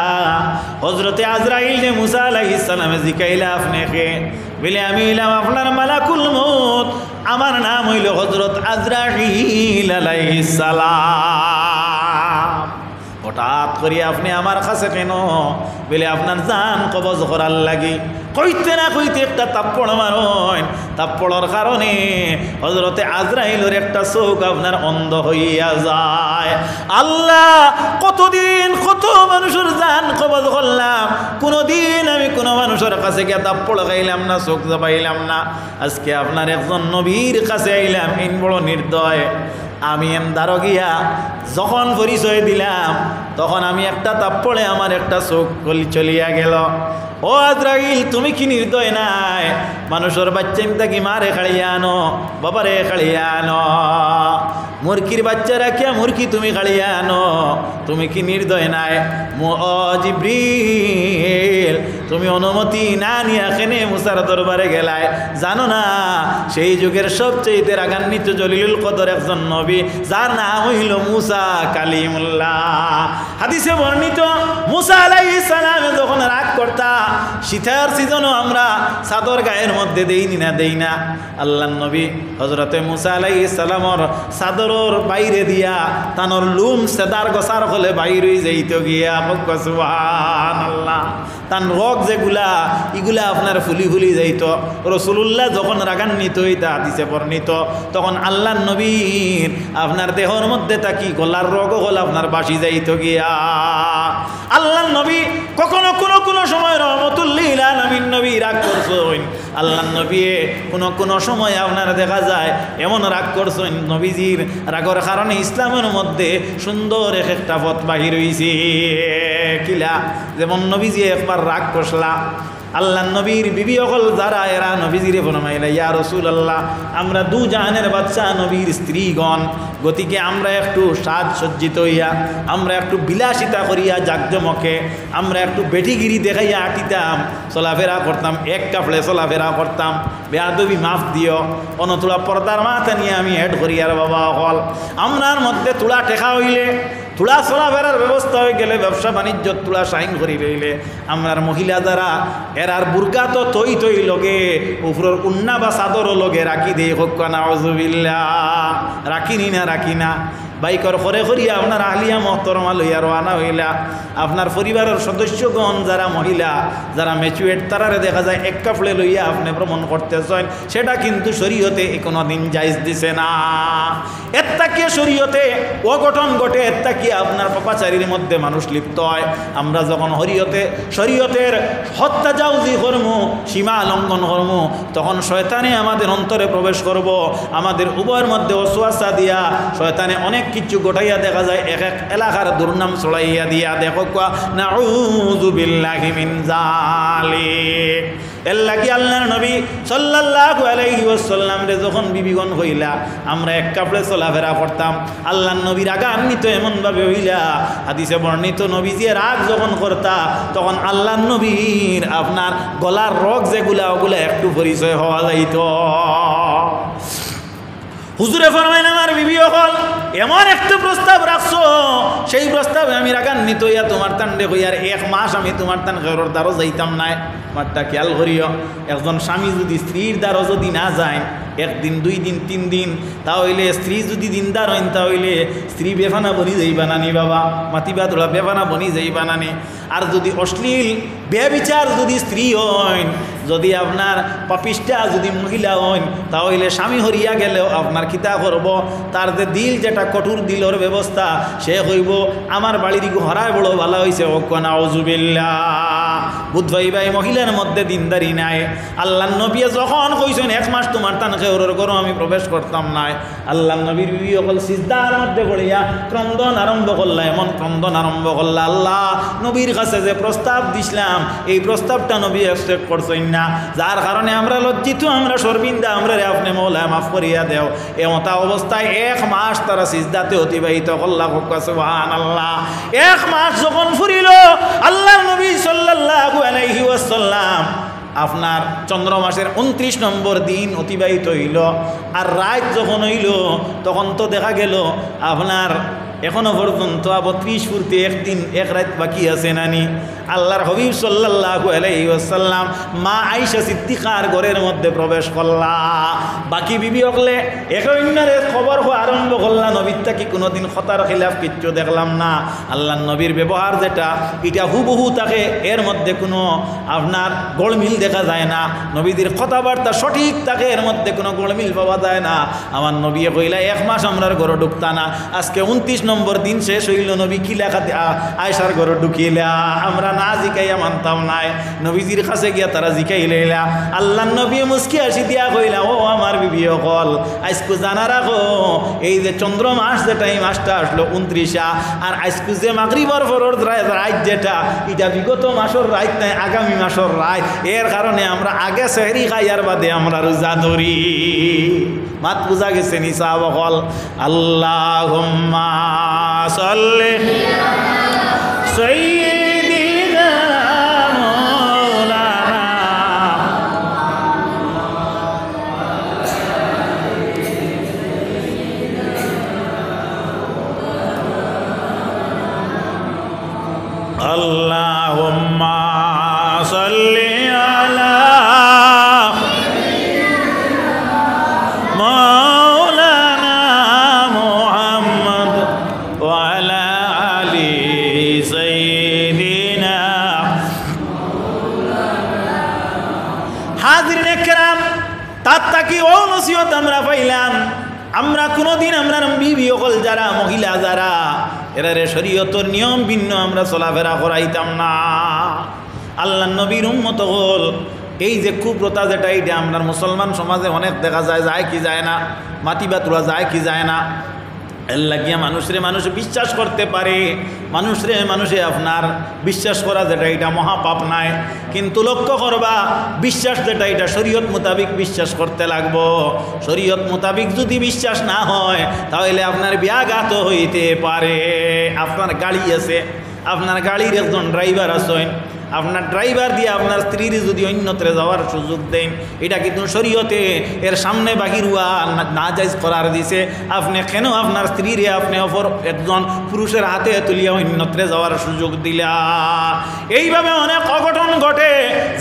হযরতে আজরাইল নে মুসা আলাইহিস সালামে জিকাইলা আপনি কে? বলে আমি এলাম আপনার মালাকুল মউত, আমার নাম হইল হযরত আজরাইল আলাইহিস সালাম। হঠাৎ করে আপনি আমার কাছে কেন? বলে আপনার জান কবজ করার লাগি। কইতে না কইতে একটা তাপ্পড় মারন, তাপ্পড়ের কারণে হযরতে আজরাইলের একটা চোখ আপনার অন্ধ হইয়া যায়। আল্লাহ, কতদিন কত মানুষের জান কবজ করলাম, কোনোদিন আমি কোনো মানুষের কাছে গিয়ে তাপ্পড় খাইলাম না, চোখ পাইলাম না। আজকে আপনার একজন নবীর কাছে আইলাম, ইন বড় নির্দয়। আমি এমদারো গিয়া যখন পরিচয় দিলাম, তখন আমি একটা তাপ্পড়ে আমার একটা চোখ চলিয়া গেল। ও আজরাইল, তুমি কি নির্দয় নাই? মানুষের বাচ্চা কি মারে খাড়িয়া আনো, বাবারে খাড়িয়া আনো, মুরগির বাচ্চা রাখিয়া মুরগি তুমি খাড়িয়া আনো, তুমি কি নির্দয় নাই? ও জিবরিল, তুমি অনুমতি না নিয়ে এখানে মুসার দরবারে গেলায়। জানো না, সেই যুগের সবচেয়ে রাগান্বিত জলিলুল কদর একজন নবী, যার নাম হইল মুসা কালিমুল্লাহ। হাদিসে বর্ণিত, মুসা আলাইহিস সালাম যখন রাগ করতা, শীতের সিজনও আমরা চাদর গায়ের মধ্যে দেই না। আল্লাহর নবী হযরতে মুসা আলাইহিস সালামর চাদরের বাইরে দিয়া তানোর লুম সেদার গসার হলে বাইরে যাইত গিয়া, সুবহানাল্লাহ। তান রগ যেগুলা এগুলা আপনার ফুলি ফুলি যাইত। রাসূলুল্লাহ যখন রাগান্বিত হইতা, হাদিসে বর্ণিত, তখন আল্লাহর নবীর আপনার দেহর মধ্যে তাকি গলার রগ হল আপনার বাসি যাইত গিয়া। আল্লাহর নবী কখনো কোনো সময় রহমতুল্লিল আলামিন নবী রাগ করছেন। আল্লাহর নবী কোনো সময় আপনার দেখা যায় এমন রাগ করছেন, নবীজির রাগের কারণে ইসলামের মধ্যে সুন্দর একটা পথ বাহির হইছে। কিলা, যেমন নবীজি একবার রাগ করছলা, আল্লাহ নবীর বিবি অকল যারা, এরা নবীজিরে ফরমাইলা, ইয়া রাসূলুল্লাহ, আমরা দু জাহানের বাচ্চা নবীর স্ত্রীগণ, গতিকে আমরা একটু সাজসজ্জিত হইয়া, আমরা একটু বিলাসিতা করিয়া জাকজমকে, আমরা একটু বেটিগিরি দেখাইয়া আঁটিতাম, চলাফেরা করতাম, এক কাপড়ে চলাফেরা করতাম। বেয়াদবি মাফ দিও, অনতুলা পর্দার মাথা নিয়ে আমি হেড করি। আর বাবা অকল আমরার মধ্যে তুলা টেকা হইলে, তুলা চলাফেরার ব্যবস্থা হয়ে গেলে, ব্যবসা বাণিজ্য তুলা সাইন করি রইলে, আমরার মহিলা যারা এরার বুরকা তো তৈ লগে, উপরের উন্না বা চাদরও লগে রাখি দেই, হোক নাউজুবিল্লাহ, রাখিনি না রাখি না। বাইকর করে করিয়া আপনার আলিয়া মহতরমা লইয়া রওনা হইলা। আপনার পরিবারের সদস্যগণ যারা মহিলা, যারা ম্যাচুয়েট, তারারে দেখা যায় এক কাপড়ে লইয়া আপনি ভ্রমণ করতেছেন, সেটা কিন্তু শরীয়তে কোনোদিন জায়েজ দিছে না। এত্তাকিয়ে শরীয়তে অঘটন ঘটে, এত্তাকিয়ে আপনার পাপাচারির মধ্যে মানুষ লিপ্ত হয়। আমরা যখন শরীয়তের হত্যা জাউজি কর্ম, সীমা লঙ্ঘন কর্ম, তখন শয়তানে আমাদের অন্তরে প্রবেশ করব। আমাদের উভয়ের মধ্যে ওয়াসওয়াসা দিয়া শয়তানে অনেক কিছু গোটাইয়া দেখা যায়, এক এক এলাকার দুর্নাম ছড়াইয়া দিয়া। দেখো, নাউযু বিল্লাহি মিন যালিক। এর লাগি আল্লাহর নবী সাল্লাল্লাহু আলাইহি ওয়াসাল্লাম রে যখন বিবিগণ হইলা, আমরা এক কাপড়ে চলাফেরা করতাম। আল্লাহর নবীর রাগান্বিত এমনভাবে হইলা, হাদিসে বর্ণিত, নবীজি রাগ যখন করতা, তখন আল্লাহর নবীর আপনার গলার রগ যেগুলা, ওগুলা একটু পরিচয় হওয়া যাইত। হুজুরে ফরমাইন, আমার বিবি হল এমন একটা প্রস্তাব রাখছো, সেই প্রস্তাবে আমি রাগান্বিত হইয়া তোমার তান্ডে হইয়ার 1 মাস আমি তোমার তান ঘরের দ্বারও যাইতাম নাই। আমারটা খেয়াল করিও, একজন স্বামী যদি স্ত্রীর দ্বারও যদি না যায় 1 দিন 2 দিন 3 দিন, তাহলে স্ত্রী যদি দিনদার হইন, তাহলে স্ত্রী বেফানা বনি যাইবা নানি বাবা, মাতিবা তোলা বেফানা বনি যাইবা নানি। আর যদি অশ্লীল বেবিচার যদি স্ত্রী হইন, যদি আপনার পাপিষ্টা যদি মহিলা হইন, তাহলে স্বামী হরিয়া গেলেও আপনার কিতা করব, তার যে দিল যেটা কঠোর দিলর ব্যবস্থা, সে হইব আমার বাড়ির হরায় বড় ভালো হয়েছে। ও নাউজুবিল্লাহ, বুধবাই ভাই মহিলার মধ্যে দিনদারি নাই। আল্লাহ নবী যখন কইছেন 1 মাস তোমার তান খেউরের ঘরও আমি প্রবেশ করতাম নাই, আল্লাহ নবীর বিবি অকল সিজদার মধ্যে পড়িয়া ক্রন্দন আরম্ভ করলা। এমন ক্রন্দন আরম্ভ করলা, আল্লাহ নবীর কাছে যে প্রস্তাব দিছিলাম দিলাম এই প্রস্তাবটা নবী অ্যাকসেপ্ট করছেন না, যার কারণে আমরা লজ্জিত, আমরা শর্মিন্দা, আমরা রে আপনি মৌলা মাফ করিয়া দেও। এমতা অবস্থায় 1 মাস তারা সিজদাতে অতিবাহিত করলা। সুবহানাল্লাহ। 1 মাস যখন ফুরিল আল্লাহর নবী সাল্লাল্লাহু আলাইহি ওয়াসাল্লাম আপনার চন্দ্র মাসের 29 নম্বর দিন অতিবাহিত হইল। আর রাত যখন হইল তখন তো দেখা গেল আপনার এখনো পর্যন্ত 32 ফুরতে 1 দিন 1 রাত বাকি আছে নানি। আল্লাহর হাবিব সাল্লাল্লাহু আলাইহি ওয়াসাল্লাম মা আয়েশা সিদ্দিকার ঘরের মধ্যে প্রবেশ করলা। বাকি বিবি হকলে এক অন্যরে খবর হওয়া আরম্ভ করলা, নবীর কি কোনোদিন খতার খিলাফ কিচ্ছু দেখলাম না। আল্লাহর নবীর ব্যবহার যেটা এটা হুবহু থাকে, এর মধ্যে কোনো আপনার গোলমিল দেখা যায় না। নবীদের কথাবার্তা সঠিক থাকে, এর মধ্যে কোনো গোলমিল পাওয়া যায় না। আমার নবী কইলা 1 মাস আমরার ঘরে ঢুকতা না, আজকে 29 নম্বর দিন শেষ হইল, নবী কি লেখাতে আয়েশার ঘরে ঢুকিলা। আমরা না জিকাইয়া মানতাম নাই, নবীজির কাছে গিয়া তারা জিকাই লইলা। আল্লাহর নবী মুস্কি হাসি দিয়া কইলা, ও আমার বিবি হল, আজকে জানা রাখো এই যে চন্দ্র মাস যেটা এই মাসটা আসলো 29, আর আজকে যে মাগরিবের পরের রাত যেটা এটা বিগত মাসের রাত নাই, আগামী মাসের রাত। এর কারণে আমরা আগে সেহরি খাই আর বাদে আমরা রোজা ধরি। মাত বুঝা গেছে নি সাহাবাগণ? আল্লাহুম্মা সাল্লি সাইয়্যিদিনা মাওলানা আল্লাহুম্মা সাল্লি আলা আমরা পাইলাম। আমরা কোনোদিন আমরা বিবি হল যারা মহিলা যারা এরারে শরীয়তের নিয়ম ভিন্ন আমরা চলাফেরা করাইতাম না। আল্লাহ নবীর উম্মত হল এই যে কুপ্রথা যেটা এটা আমরা মুসলমান সমাজে অনেক দেখা যায়, যায় কি যায় না, মাতিবা তোলা যায় কি যায় না। এর লাগিয়া মানুষ বিশ্বাস করতে পারে, মানুষে আপনার বিশ্বাস করা যেটা এটা মহাপাপ নাই, কিন্তু লক্ষ্য করবা বিশ্বাস যেটা এটা শরীয়ত মোতাবিক বিশ্বাস করতে লাগবো। শরীয়ত মোতাবিক যদি বিশ্বাস না হয় তাহলে আপনার ব্যাঘাত হইতে পারে। আপনার গাড়ি আছে, আপনার গাড়ির একজন ড্রাইভার আছেন, আপনার ড্রাইভার দিয়ে আপনার স্ত্রীর যদি অন্যত্রে যাওয়ার সুযোগ দেন, এটা কিন্তু শরীয়তে এর সামনে বাহির হওয়া না জায়েজ করার দিছে। আপনি কেন আপনার স্ত্রীরে আপনি অপর একজন পুরুষের হাতে তুলিয়া অন্যত্রে যাওয়ার সুযোগ দিলা? এইভাবে অনেক অঘটন ঘটে,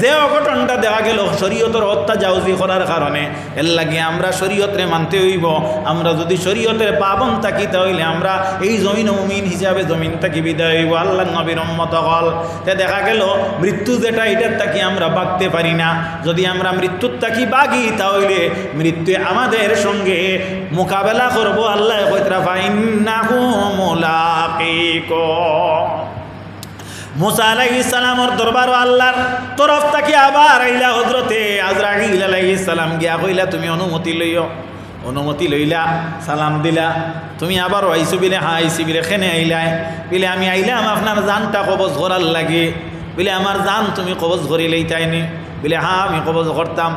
যে অঘটনটা দেওয়া গেল শরীয়তের অত্যাজাউজি করার কারণে। এর লাগে আমরা শরীয়তরে মানতে হইব। আমরা যদি শরীয়তের পাবন থাকি তাহলে আমরা এই জমিন মুমিন হিসাবে জমিন থাকি বিদায় হইব। আল্লাহ নবীর উম্মত হল তে দেখা গেল মৃত্যু যেটা এটার তাকি আমরা বাঁচতে পারি না। যদি আমরা মৃত্যুর তাকি বাগি তাহলে মৃত্যু আমাদের সঙ্গে মোকাবেলা করব। আল্লাহ কইতরা ফাইন্নাহু মুলাকিকুম। মুসা আলাইহিস সালামর দরবার আল্লাহর তরফ থেকে আবার আইলা হযরতে আজরাইল আলাইহিস সালাম গিয়া কইলা তুমি অনুমতি লইও। অনুমতি লইলা, সালাম দিলা, তুমি আবার আইসু বিলে হ্যাঁ আইসি বিলে খেনে আইলাই বিলে আমি আইলাম আপনার জানটা কবজ করার লাগে। বিলে আমার জান তুমি কবজ করি লইতাইনি? বিলে হ্যাঁ আমি কবজ করতাম।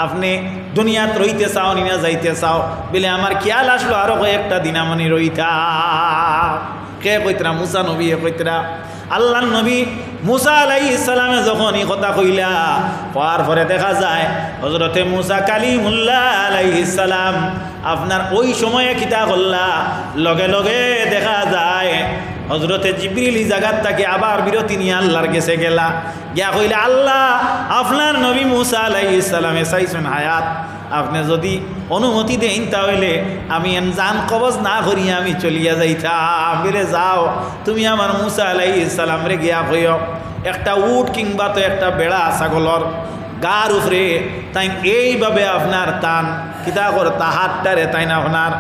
আপনি দুনিয়াত রইতে চাও নি না যাইতে চাও? বিলে আমার খেয়াল আসলো আরো কয়েকটা দিন আমি রইতা। কে কইতরা? মুসা নবী কইতরা। আল্লাহ নবী মুসা আলাইহিস সালামে যখন এই কথা কইলা পার পরে দেখা যায় হযরতে মুসা কালিমুল্লাহ আলাইহিস সালাম আপনার ওই সময়ে কিতা করলা, লগে লগে দেখা যায় হযরতে জিবরিল এই জায়গার থেকে আবার বিরতি নিয়ে আল্লাহর কাছে গেলা। গিয়া কইলা আল্লাহ আপনার নবী মুসা আলাইহিস সালামে চাইছেন হায়াত, আপনি যদি অনুমতি দেন তাহলে আমি জান কবজ না করিয়া আমি চলিয়া যাইতাম। বলে যাও তুমি আমার মুসা আলাইহিস সালাম রে গিয়া কইও একটা উট কিংবা তো একটা বেড়া ছাগলর গার উপরে তাই এইভাবে আপনার টান কিতা করে তাহারটারে তাই না আপনার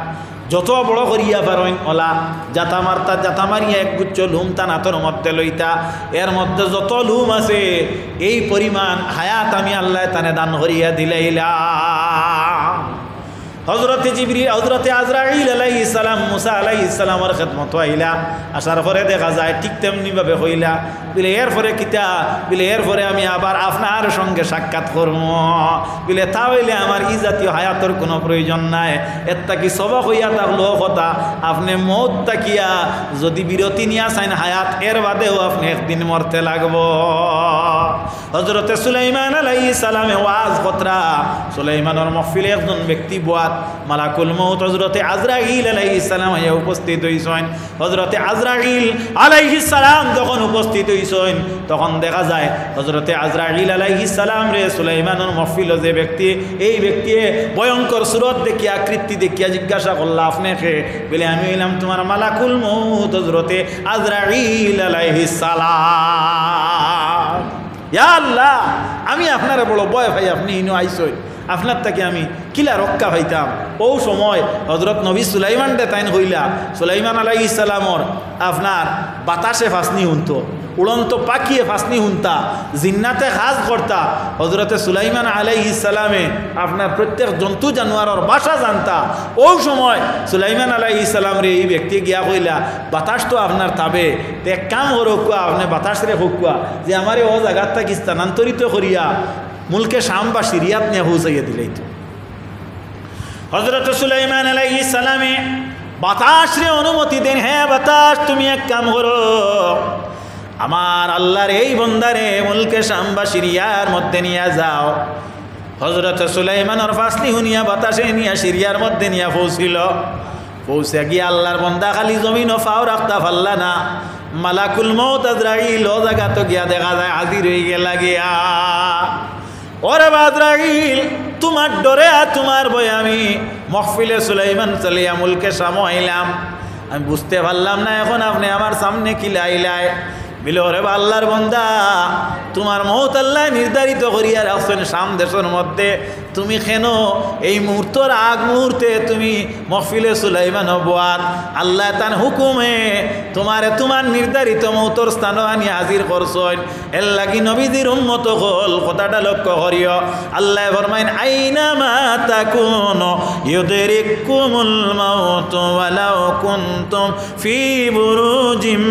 যত বড় করিয়া পারেন ওলা জাতা মারতা জাতা মারিয়া একগুচ্ছ লুম তা নাতর মধ্যে লইতা, এর মধ্যে যত লুম আছে এই পরিমাণ হায়াত আমি আল্লাহ তানে দান করিয়া দিলাইলাম। হজরতে জিবরিল হজরতে আজরাইল আলাইহিস সালাম মুসা আলাইহিস সালামের খেদমত আইলা আসার পরে দেখা যায় ঠিক তেমনিভাবে হইলা বলে এরপরে কিতা বলে এরপরে আমি আবার আপনার সঙ্গে সাক্ষাৎ করব বলে তা হইলে আমার ই জাতীয় হায়াতের কোনো প্রয়োজন নাই এত্তা কি সবক হইয়া থাকলো কথা আপনি মৌত তাকিয়া যদি বিরতি নিয়া চাইন হায়াত এর বাদেও আপনি একদিন মরতে লাগবো হজরতে সুলাইমান আলাইহিস সালামে ওয়াজ কতরা সুলাইমানের মহফিলে একজন ব্যক্তি বুয়াত মালাকুল মউত হজরতে আজরাইল আলাইহিস সালাম আইয়া উপস্থিত হইছেন হজরতে আজরাইল আলাইহিস সালাম যখন উপস্থিত হইছেন তখন দেখা যায় হজরতে আজরাইল আলাইহিস সালাম রে সুলাইমানের মহফিল যে ব্যক্তি এই ব্যক্তি ভয়ঙ্কর সুরত দেখিয়া আকৃতি দেখিয়া জিজ্ঞাসা করল আপনি কে বলে আমি হইলাম তোমার মালাকুল মউত হজরতে আজরাইল আলাইহিস সালাম ইয়া আল্লাহ আমি আপনার বড় ভয় ভাই আপনি ইনো আইসই আপনার তাকে আমি কিলা রক্ষা পাইতাম ও সময় হজরত নবী সুলাইমান দে তাইন হইলা সুলাইমান আলাইহিস সালামর আপনার বাতাসে ফাসনি হুনতো উড়ন্ত পাখিয়ে ফাসনি হুনতা জিন্নাতে খাস করতা হজরতে সুলাইমান আলাইহিস সালামে আপনার প্রত্যেক জন্তু জানোয়ারের বাসা জানতা ও সময় সুলাইমান আলাইহিস সালাম রে এই ব্যক্তি গিয়া কইলা বাতাস তো আপনার তাবে তে এক কাম করুকা আপনি বাতাস রে হুকুয়া যে আমারে ও জায়গার থেকে স্থানান্তরিত করিয়া মুলকে শাম বা সিরিয়াত নিয়ে পৌঁছাইয়া দিলেই তো হজরত সুলাইমান আলাইহিস সালামে বাতাস রে অনুমতি দেন হ্যাঁ বাতাস তুমি এক কাম করো আমার আল্লাহর এই বন্দারে মুলকে শাম বা সিরিয়ার মধ্যে নিয়ে যাও হজরত সুলাইমানের ফাসলি হুনিয়া বাতাসে নিয়ে সিরিয়ার মধ্যে নিয়ে পৌঁছিল পৌঁছে গিয়ে আল্লাহর বন্দা খালি জমিন ও ফাও রাখতা পারলা না মালাকুল মউত আজরাইল ও জায়গা তো গিয়া দেখা যায় হাজির হয়ে গেলা গিয়া ওরে আজরাইল তোমার ডরে আর তোমার বই আমি মহফিলে সুলাইমান চালিয়া মুলকে শাম আইলাম আমি বুঝতে পারলাম না এখন আপনি আমার সামনে কিলাইলায় বিলে ওরে আল্লাহর বন্দা তোমার মউত আল্লাহ নির্ধারিত করিয়া রাখছেন শাম দেশের মধ্যে তুমি কেন এই মুহূর্তর আগ মুহূর্তে তুমি মহফিলে সুলাইমান হবাত আল্লাহ তার হুকুমে তোমার নির্ধারিত মৌতর স্থান আনি হাজির করছেন এর লাগি নবীজির উম্মত হল কথাটা লক্ষ্য করিও আল্লাহ ফরমাইন আইনা মা তাকুনু ইউদরিকুমুল মাউত ওয়ালাউ কুনতুম ফি বুরুজিম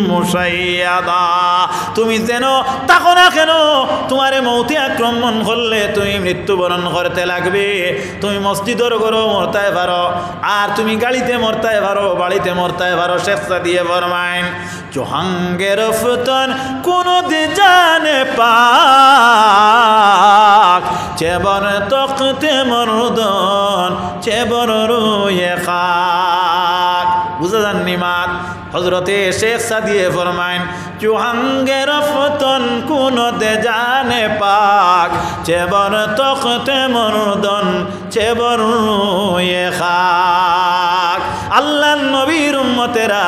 মুশাইয়াদা তুমি যেন তাকো না কেন তোমারে মৌতে আক্রমণ করলে তুমি মৃত্যুবরণ করতে লাগবে তুমি মসজিদের ঘরও মরতে পারো আর তুমি গাড়িতে মরতে পারো বাড়িতে মরতে পারো শেখসা দিয়ে ফরমাইন জোহাঙ্গের ফতন কোনো দে জানে পাক চেবর তখতে মরদন চেবর রুয়ে খাক বুঝা যাননি মাত হজরতে শেখ সাদিয়ে ফরমাইন জোহাঙ্গের ফতন কোনো দে জানে পাক চেবর তখতে মরদন চেবর রুয়ে খাক আল্লাহ নবীর উম্মতেরা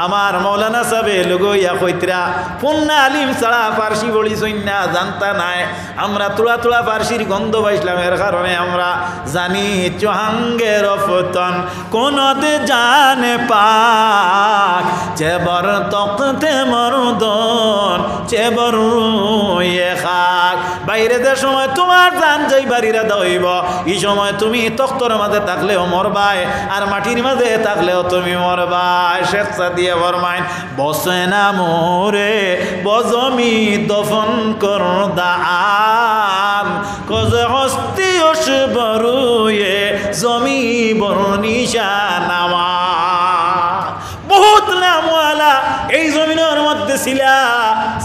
আমার মৌলানা সাহেব লগইয়া কইতরা পুন্না আলিম ছাড়া ফার্সি বলি সৈন্যা জানতা নাই আমরা তোলা তোলা ফার্সির গন্ধ পাইছিলাম এর কারণে আমরা জানি জোহাঙ্গের ফতন কোনতে জানে পাক চেবর তখতে মরদন চেবর রুয়ে খাক বাইরে যে সময় তোমার জান যাই বাড়িরা দইব এই সময় তুমি তখ্তর মাঝে থাকলেও মরবাই আর মাটির মাঝে থাকলেও তুমি মরবাই শেখ সাদিয়ে ফরমাইন বসে না মোরে বজমি দফন কর দান কজে হস্তি ওস বরুয়ে জমি বর্ণিশানামা বহুত নামওয়ালা এই জমিনের মধ্যে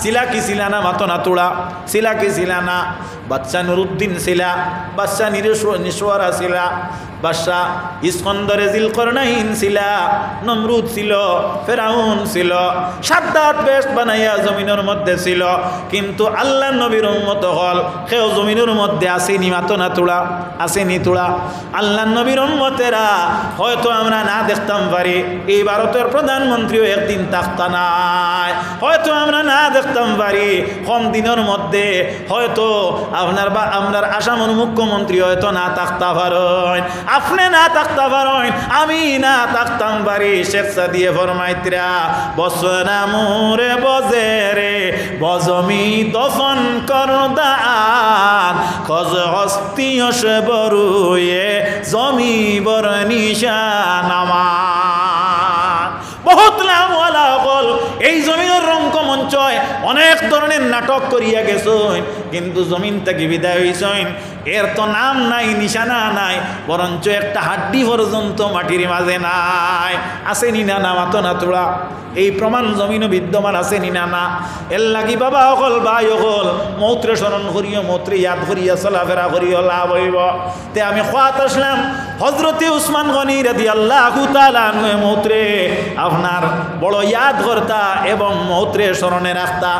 শিলা কি ছিলা না মাতো না তোড়া শিলা কি ছিলা না বাদশাহ নুরুদ্দিন ছিলা বাদশাহ নিশোয়ারা ছিলা বাদশাহ ইস্কন্দরে জিলকরনাইন ছিলা নমরুদ ছিল ফেরাউন ছিল সাদ্দাত বেশ বানাইয়া জমিনের মধ্যে ছিল কিন্তু আল্লাহ নবীর উম্মত হল সেও জমিনের মধ্যে আসেনি মাতো না তোড়া আসেনি তোড়া আল্লাহ নবীর উম্মতেরা হয়তো আমরা না দেখতাম পারি এই ভারতের প্রধানমন্ত্রীও একদিন থাকতা নাই হয়তো আমরা না দেখতাম পারি কম দিনের মধ্যে হয়তো আপনার আসামের মুখ্যমন্ত্রী হয়তো না থাকতে পারেন আপনি না থাকতে পারেন আমি না থাকতাম পারি শেখ সাদিয়ে ফরমাইতরা বসনা মোরে বজে রে বজমি দফন করদান খজ হস্তি বরুয়ে জমি নিশানামান। বহুত নামওয়ালা হল এই জমিনের রঙ্গমঞ্চয় অনেক ধরনের নাটক করিয়া গেছেন, কিন্তু জমিন থেকে বিদায় হইছেন, এর তো নাম নাই, নিশানা নাই, বরঞ্চ একটা হাড্ডি পর্যন্ত মাটির মাঝে নাই। আছে নিনা না মাতো না তোরা, এই প্রমাণ জমিনও বিদ্যমান আছে নিনা না। এর লাগি বাবা অকল ভাই অকল মৌত্রে স্মরণ করিও, মৌত্রে ইয়াদ করিয়া চলাফেরা করিও, লাভ হইব। তে আমি খোয়াত আসলাম হজরতে উসমান গনি রাদিয়াল্লাহু তাআলা আনহু মৌত্রে আপনার বড় ইয়াদ করতা এবং মৌত্রে স্মরণে রাখতা।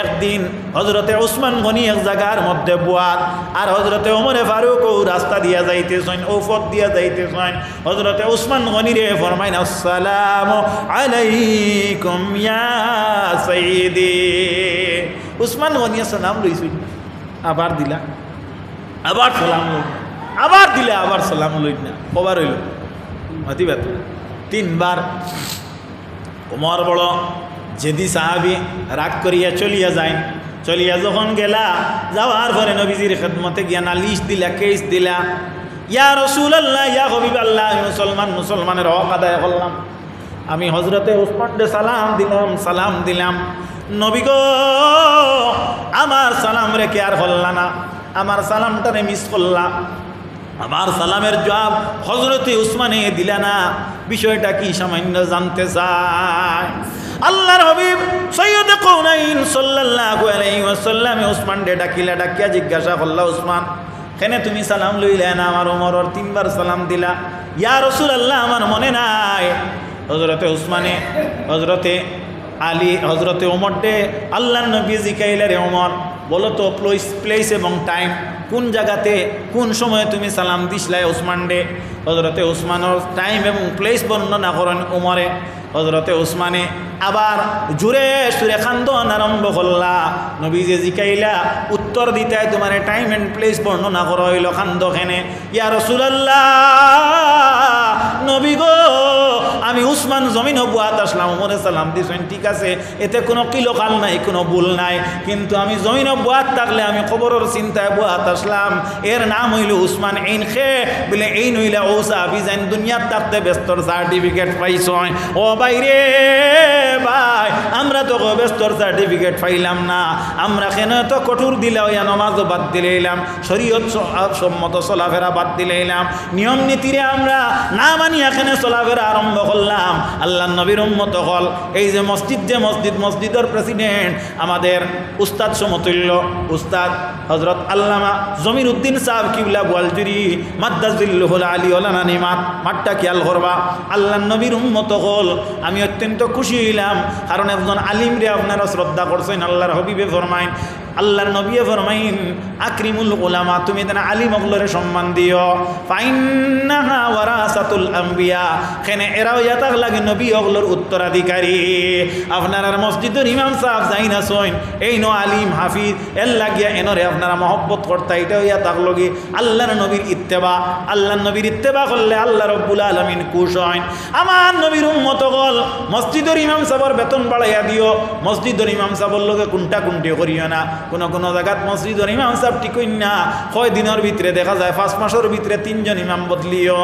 একদিন হজরতে উসমান গনি এক জায়গার মধ্যে বুয়াত, আর হজরতে ওমরে ফারুক ও রাস্তা দিয়া যাইতেছেন, ও পথ দিয়া যাইতেছেন। হজরতে উসমান গনি রে ফরমাইন, আসসালামু আলাইকুম ইয়া সাইয়্যিদি। উসমান গনি সালাম লইছেন, আবার দিলা, আবার সালাম লই, আবার দিলে আবার সালাম লইন না, কবার হইল মাতিবা তো 3 বার। ওমর বড় জেদি সাহাবি, রাগ করিয়া চলিয়া যায়। চলিয়া যখন গেলা, যাওয়ার পরে নবীজির খেদমতে গিয়া নালিশ দিলা, কেস দিলা, ইয়া রাসূলুল্লাহ, ইয়া হাবিবাল্লাহ, মুসলমানের হক আদায় করলাম, আমি হজরতে উসমানকে সালাম দিলাম, নবী গো আমার সালাম রেখে আর হল্লা না, আমার সালামটারে মিস করলা, আমার সালামের জবাব হজরতে উসমানে দিলা না, বিষয়টা কি সামান্য জানতে চায়। আল্লাহর হাবিব সৈয়দ কওনাইন সাল্লাল্লাহু আলাইহি ওয়াসাল্লাম উসমানকে ডাকিয়া জিজ্ঞাসা করলা, উসমান কেনে তুমি সালাম লইলে না, আমার ওমরের 3 বার সালাম দিলা। ইয়া রাসূলুল্লাহ, আমার মনে নাই। হজরতে উসমানে, হজরতে আলী, হজরতে ওমর ডে আল্লাহর নবী জিকাইলা, রে ওমর বলো তো প্লেস এবং টাইম, কোন জায়গাতে কোন সময়ে তুমি সালাম দিসলাই উসমান ডে। হজরতে উসমানের টাইম এবং প্লেস বর্ণনা করেন ওমরে। হজরতে উসমানে আবার জুড়ে সুরে খান্দন আরম্ভ করলা, নবী যে জিকাইলা উত্তর দিতে তোমার টাইম অ্যান্ড প্লেস বর্ণনা করা হইল খান্দখানে। ইয়া রাসূলুল্লাহ, নবী গো আমি উসমান জমিন বুয়াত আসলাম, ওমরে সালাম দিছেন, ঠিক আছে, এতে কোনো কিলোকাল নাই, কোনো ভুল নাই, কিন্তু আমি জমিন বুয়াত থাকলে আমি খবরের চিন্তায় বুয়াত আসলাম। এর নাম হইল উসমান, এইন খে বলে এইন হইলে ওসা বিজাইন দুনিয়ার থাকতে ব্যস্তর সার্টিফিকেট পাইছ। ও বাইরে ভাই, আমরা তো ব্যস্তর সার্টিফিকেট পাইলাম না, আমরা কেন তো কঠোর দিলাম, ইয়া নমাজও বাদ দিলাম, শরীয়ত সম্মত চলাফেরা বাদ দিলাম, নিয়ম নীতিরে আমরা না মানি এখানে চলাফেরা আরম্ভ করলাম। আল্লাহ নবীর উম্মত হল এই যে মসজিদের প্রেসিডেন্ট আমাদের উস্তাদ সমতুল্য উস্তাদ হজরত আল্লামা জমির উদ্দিন সাহেব কিবলা গোয়ালজুরি মাদ্দাজিল্লুহুল আলী ওলানা নিমাত, মাঠটা খেয়াল করবা। আল্লাহ নবীর উম্মত হল আমি অত্যন্ত খুশি হইলাম, কারণ একজন আলিম রে আপনারা শ্রদ্ধা করছেন। আল্লাহর হবিবে ফরমাইন, আল্লাহর নবী ফরমাইন, আকরিমুল উলামা, তুমি তারা আলিম অগলরে সম্মান দিও, ফাইন্নাহা ওয়ারাসাতুল আম্বিয়া, কেনে এরাও ইয়াতাক লাগে নবী অগলর উত্তরাধিকারী। আপনারা মসজিদের ইমাম সাহেব যাই না সইন, এই নো আলিম হাফিজ এর লাগিয়া এনরে আপনারা মহব্বত করতা, এটাও ইয়াতাক লগে আল্লাহর নবীর ইত্তেবা। আল্লাহর নবীর ইত্তেবা করলে আল্লাহ রব্বুল আলামিন খুশ হন। আমার নবীর উম্মত হল মসজিদের ইমাম সাহেবের বেতন বাড়াইয়া দিও, মসজিদের ইমাম সাহেবের লগে কুন্টা কুন্টি করিও না। কোনো জায়গাত মসজিদের ইমাম সাহেব ঠিকই না, 6 দিনের ভিতরে দেখা যায় 5 মাসের ভিতরে 3 জন ইমাম বদলিও।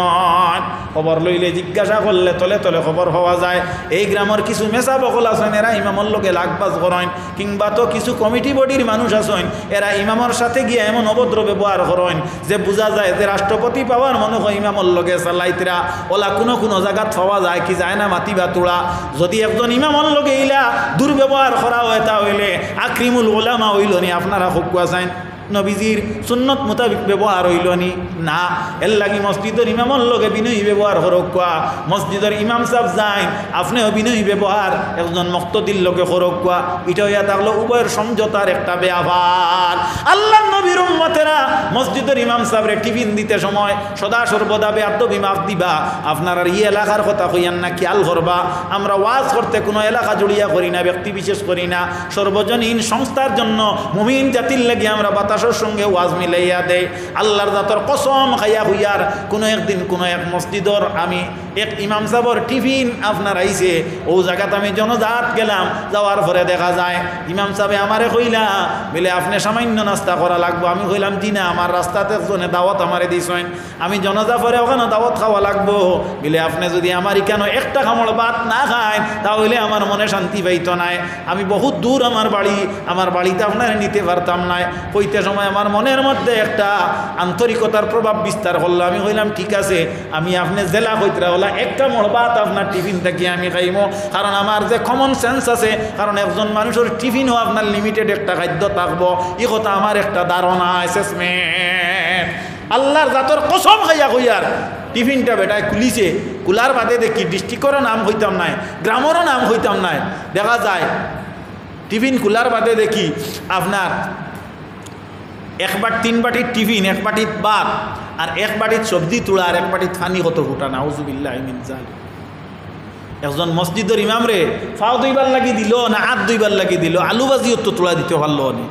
খবর লইলে জিজ্ঞাসা করলে তলে তলে খবর হওয়া যায়। এই গ্রামের কিছু মেসা বকল আছেন, এরা ইমামর লোকে লাগবাজ করেন, কিংবা তো কিছু কমিটি বডির মানুষ আছেন, এরা ইমামর সাথে গিয়ে এমন অভদ্র ব্যবহার করেন যে বোঝা যায় যে রাষ্ট্রপতি পাওয়ার মনে হয় ইমামর লোকে চালাইতরা। ওলা কোনো জায়গাত পাওয়া যায় কি যায় না মাতিবা তোলা। যদি একজন ইমামর লোকে ইলা দুর্ব্যবহার করা হয় তাহলে আকরিমুল উলামা হইল নি, আপনারা হুকুয়া চাইন নবীজির সুন্নত মোতাবিক ব্যবহার হইল নি না। এর লাগি মসজিদের ইমামর লগে বিনয়ী ব্যবহার করকুয়া। মসজিদের ইমাম সাহেব যাইন, আপনিও বিনয়ী ব্যবহার একজন মুক্তদির লোকে করকুয়া। এটা হইয়া থাকলো উভয়ের সমঝোতার একটা ব্যবহার। আল্লাহ নবীর উম্মতেরা মসজিদের ইমাম সাহেবরে টিফিন দিতে সময় সদা সর্বদা বেআদবি মাফ দিবা। আপনারা এই এলাকার কথা কইয়ান না, খেয়াল করবা। আমরা ওয়াজ করতে কোনো এলাকা জড়িয়া করি না, ব্যক্তি বিশেষ করি না, সর্বজনীন সংস্থার জন্য মুমিন জাতির লাগি আমরা বাতাসের সঙ্গে ওয়াজ মিলাইয়া দেয়। আল্লাহর জাতর কসম খাইয়া হইয়ার কোনো একদিন কোনো এক মসজিদর আমি এক ইমাম সাহর টিফিন আপনার আইছে ও জায়গাতে আমি জনজাত গেলাম, যাওয়ার পরে দেখা যায় ইমাম সাহেব আমারে কইলা বলে আপনি সামান্য নাস্তা করা লাগবো। আমি কইলাম জি না, আমার রাস্তাতে একজনে দাওয়াত আমারে দিছেন, আমি জনজা পরে ওখানে দাওয়াত খাওয়া লাগবো। বলে আপনি যদি আমার কেন একটা কামড় ভাত না খায় তাহলে আমার মনে শান্তি পাইত নাই। আমি বহুত দূর আমার বাড়িতে আপনার নিতে পারতাম না। কইতে সময় আমার মনের মধ্যে একটা আন্তরিকতার প্রভাব বিস্তার করলো। আমি কইলাম ঠিক আছে, আমি আপনি জেলা কইতরা হলা একটা মোড় ভাত আপনার টিফিন থেকে আমি খাইব, কারণ আমার যে কমন সেন্স আছে, কারণ একজন মানুষের টিফিনও আপনার লিমিটেড একটা খাদ্য থাকবো, এই কথা আমার একটা ধারণা অ্যাসেসমেন্ট। আল্লাহর জাতর কসম খাইয়া কইয়ার টিফিনটা বেটায় খুলিছে, কুলার বাদে দেখি ডিস্ট্রিক্টেরও নাম হইতাম নাই, গ্রামেরও নাম হইতাম নাই। দেখা যায় টিফিন কুলার বাদে দেখি আপনার একবার 3 বাটির টিফিন, 1 বাটির ভাত আর 1 বাটির সবজি তুলা আর 1 বাটির ফানি কত ফুটা, নাউজুবিল্লাহি মিন যালিক। একজন মসজিদের ইমাম রে ফাও দুইবার লাগি দিল না হাত দুইবার লাগি দিল, আলু ভাজিও তো তুলা দিতে পারলো না,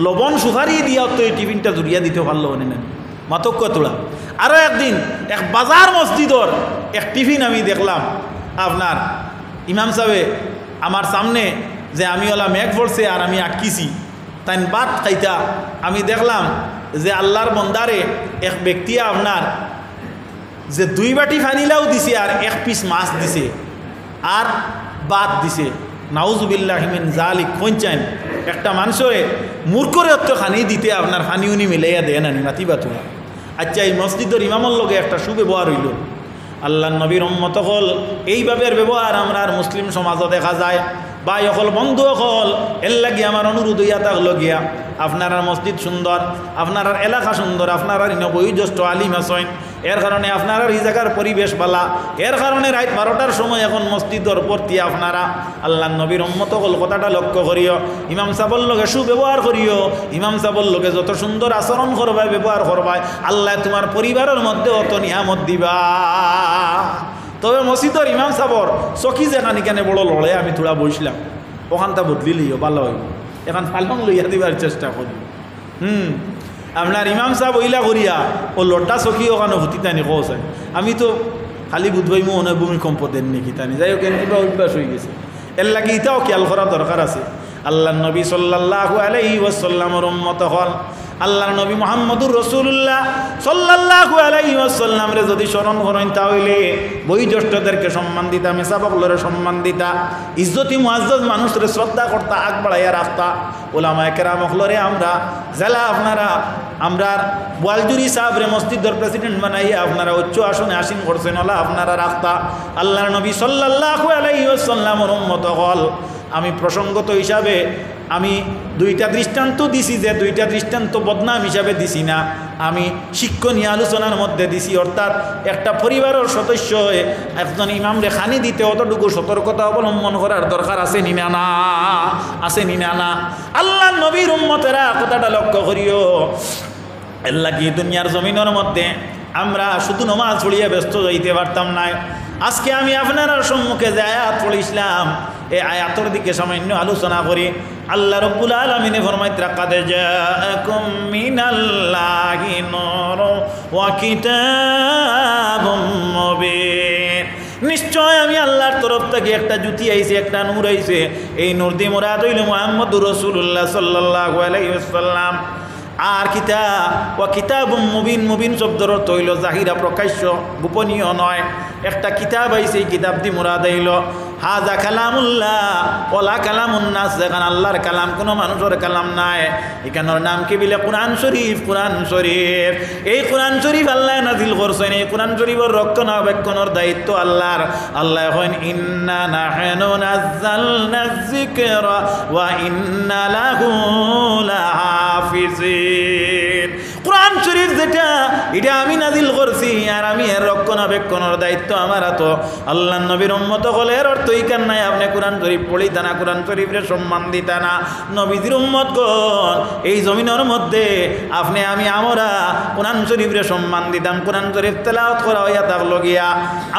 লবণ সুপারি দিয়া তো এই টিফিনটা জুড়িয়া দিতে পারলো না, মাতক্য তুলা। আরও একদিন এক বাজার মসজিদর এক টিফিন আমি দেখলাম আপনার ইমাম সাহেবে আমার সামনে যে আমি ওলা মেঘ পড়ছে আর আমি আঁকিছি তাই বাদ খাইতা, আমি দেখলাম যে আল্লাহর বন্দারে এক ব্যক্তি আপনার যে 2 বাটি ফানিলাও দিছে আর 1 পিস মাছ দিছে আর বাদ দিছে, নাউজুবিল্লাহি মিন যালিক। কইছেন একটা মানুষরে মূর্খরে অত্য খানি দিতে আপনার ফানি উনি মিলাইয়া দেয় না মাতিবা তোলা। আচ্ছা, এই মসজিদের ইমামর লগে একটা সুব্যবহার হইল। আল্লাহ নবীর উম্মত হল এইভাবে ব্যবহার আমরা আর মুসলিম সমাজও দেখা যায়। বা অকল বন্ধু অকল এর লাগি আমার অনুরোধ হইয়া থাকলো গিয়া আপনার মসজিদ সুন্দর, আপনার এলাকা সুন্দর, আপনার বয়োজ্যেষ্ঠ আলিম আছেন, এর কারণে আপনার এই জায়গার পরিবেশ বালা, এর কারণে রাত 12টার সময় এখন মসজিদর প্রতি আপনারা আল্লাহ নবীর উম্মত হল কথাটা লক্ষ্য করিও, ইমাম সাহেবের লগে সুব্যবহার করিও, ইমাম সাহেবের লগে যত সুন্দর আচরণ করবাই ব্যবহার করবাই আল্লাহ তোমার পরিবারের মধ্যে অত নিয়ামত দিবা। তবে মসজিদর ইমাম সাহর চকি যেখানে কেন বড় লড়ে আমি থোড়া বসলাম, ওখানটা বদলি লইও ভালো হইব, এখন ফালং লইয়া দিবার চেষ্টা করি। আপনার ইমাম সাহেব ওইলা করিয়া ও লটা চকি ওখানে হুতিতানি কৌছে, আমি তো খালি বুধবাইমো মনে ভূমিকম্প দেন নাকি তানি, যাই হোক কিবা অভ্যাস হয়ে গেছে। এর লাগে এটাও খেয়াল করা দরকার আছে। আল্লাহ নবী সাল্লাল্লাহু আলাইহি ওয়াসাল্লামের উম্মত হল আল্লাহর নবী মুহাম্মদুর রাসূলুল্লাহ সাল্লাল্লাহু আলাইহি ওয়াসাল্লাম রে যদি স্মরণ করেন তাহলে বয়োজ্যেষ্ঠদেরকে সম্মান দিতা, মেসাবকলরে সম্মান দিতা, ইজ্জতি মুআজ্জাজ মানুষরে শ্রদ্ধা করতা, আগ বাড়াইয়া রাখতা। উলামায়ে কেরাম হলরে আমরা জেলা আপনারা আমরা বোয়ালজুরি সাহেবরে মসজিদের প্রেসিডেন্ট বানাইয়া আপনারা উচ্চ আসনে আসীন করছেন, ওলা আপনারা রাখতা। আল্লাহর নবী সাল্লাল্লাহু আলাইহি ওয়াসাল্লামের উম্মত হল আমি প্রসঙ্গত হিসাবে আমি 2টা দৃষ্টান্ত দিছি, যে 2টা দৃষ্টান্ত বদনাম হিসাবে দিছি না, আমি শিক্ষণীয় আলোচনার মধ্যে দিছি। অর্থাৎ একটা পরিবারের সদস্য হয়ে একজন ইমামরে খানি দিতে অতটুকু সতর্কতা অবলম্বন করার দরকার আছে নি না? আছে নি না? আল্লাহ নবীর উম্মতেরা কথাটা লক্ষ্য করিও। এর লাগি দুনিয়ার জমিনের মধ্যে আমরা শুধু নমাজ পড়িয়ে ব্যস্ত যাইতে পারতাম না। আজকে আমি আপনার সম্মুখে যে আয়াত পড়িছিলাম এই আয়াতের দিকে সামান্য আলোচনা করি। আল্লাহ রাব্বুল আলামিন ফরমাইতে কাদ জাআকুম মিনাল্লাহি নূরুন ওয়া কিতাবুম মুবিন, নিশ্চয় আমি আল্লাহর তরফ থেকে একটা জ্যোতি আইছে, একটা নূর আইছে। এই নূর দিয়ে মুরাদ হইল মুহাম্মদুর রাসূলুল্লাহ সাল্লাল্লাহু আলাইহি ওয়াসাল্লাম। আর কিতাব ওয়া কিতাবুম মুবিন, মুবিন শব্দের অর্থ হইল জাহিরা, প্রকাশ্য, গোপনীয় নয়। একটা কিতাব আইছে, এই কিতাব দিয়ে মুরাদ হইল হাজা কালামুল্লাহ ওলা কালামুন নাস, যেখানে আল্লাহর কালাম, কোনো মানুষের কালাম নাই। এখানের নাম কি বলে কুরআন শরীফ। কুরআন শরীফ, এই কুরআন শরীফ আল্লাহ নাজিল করছেন। এই কুরআন শরীফের রক্ষণাবেক্ষণের দায়িত্ব আল্লাহর। আল্লাহ কইন ইন্না নাহনু নাযালনা যিকরা ওয়া ইন্না লাহু লাহাফিজিন। কুরআন শরীফ যেটা, এটা আমি নাজিল করছি আর আমি এর রক্ষণাবেক্ষণের দায়িত্ব আমার। তো আল্লাহ নবীর উম্মত হলে এর অর্থ ইকান নাই আপনি কুরআন শরীফ পড়িতা না, কুরআন শরীফের সম্মান দিতা না। নবীজির উম্মতগণ এই জমিনের মধ্যে আপনি আমি আমরা কুরআন শরীফের সম্মান দিতাম। কুরআন শরীফ তেলাওয়াত করা হইয়া থাকলো গিয়া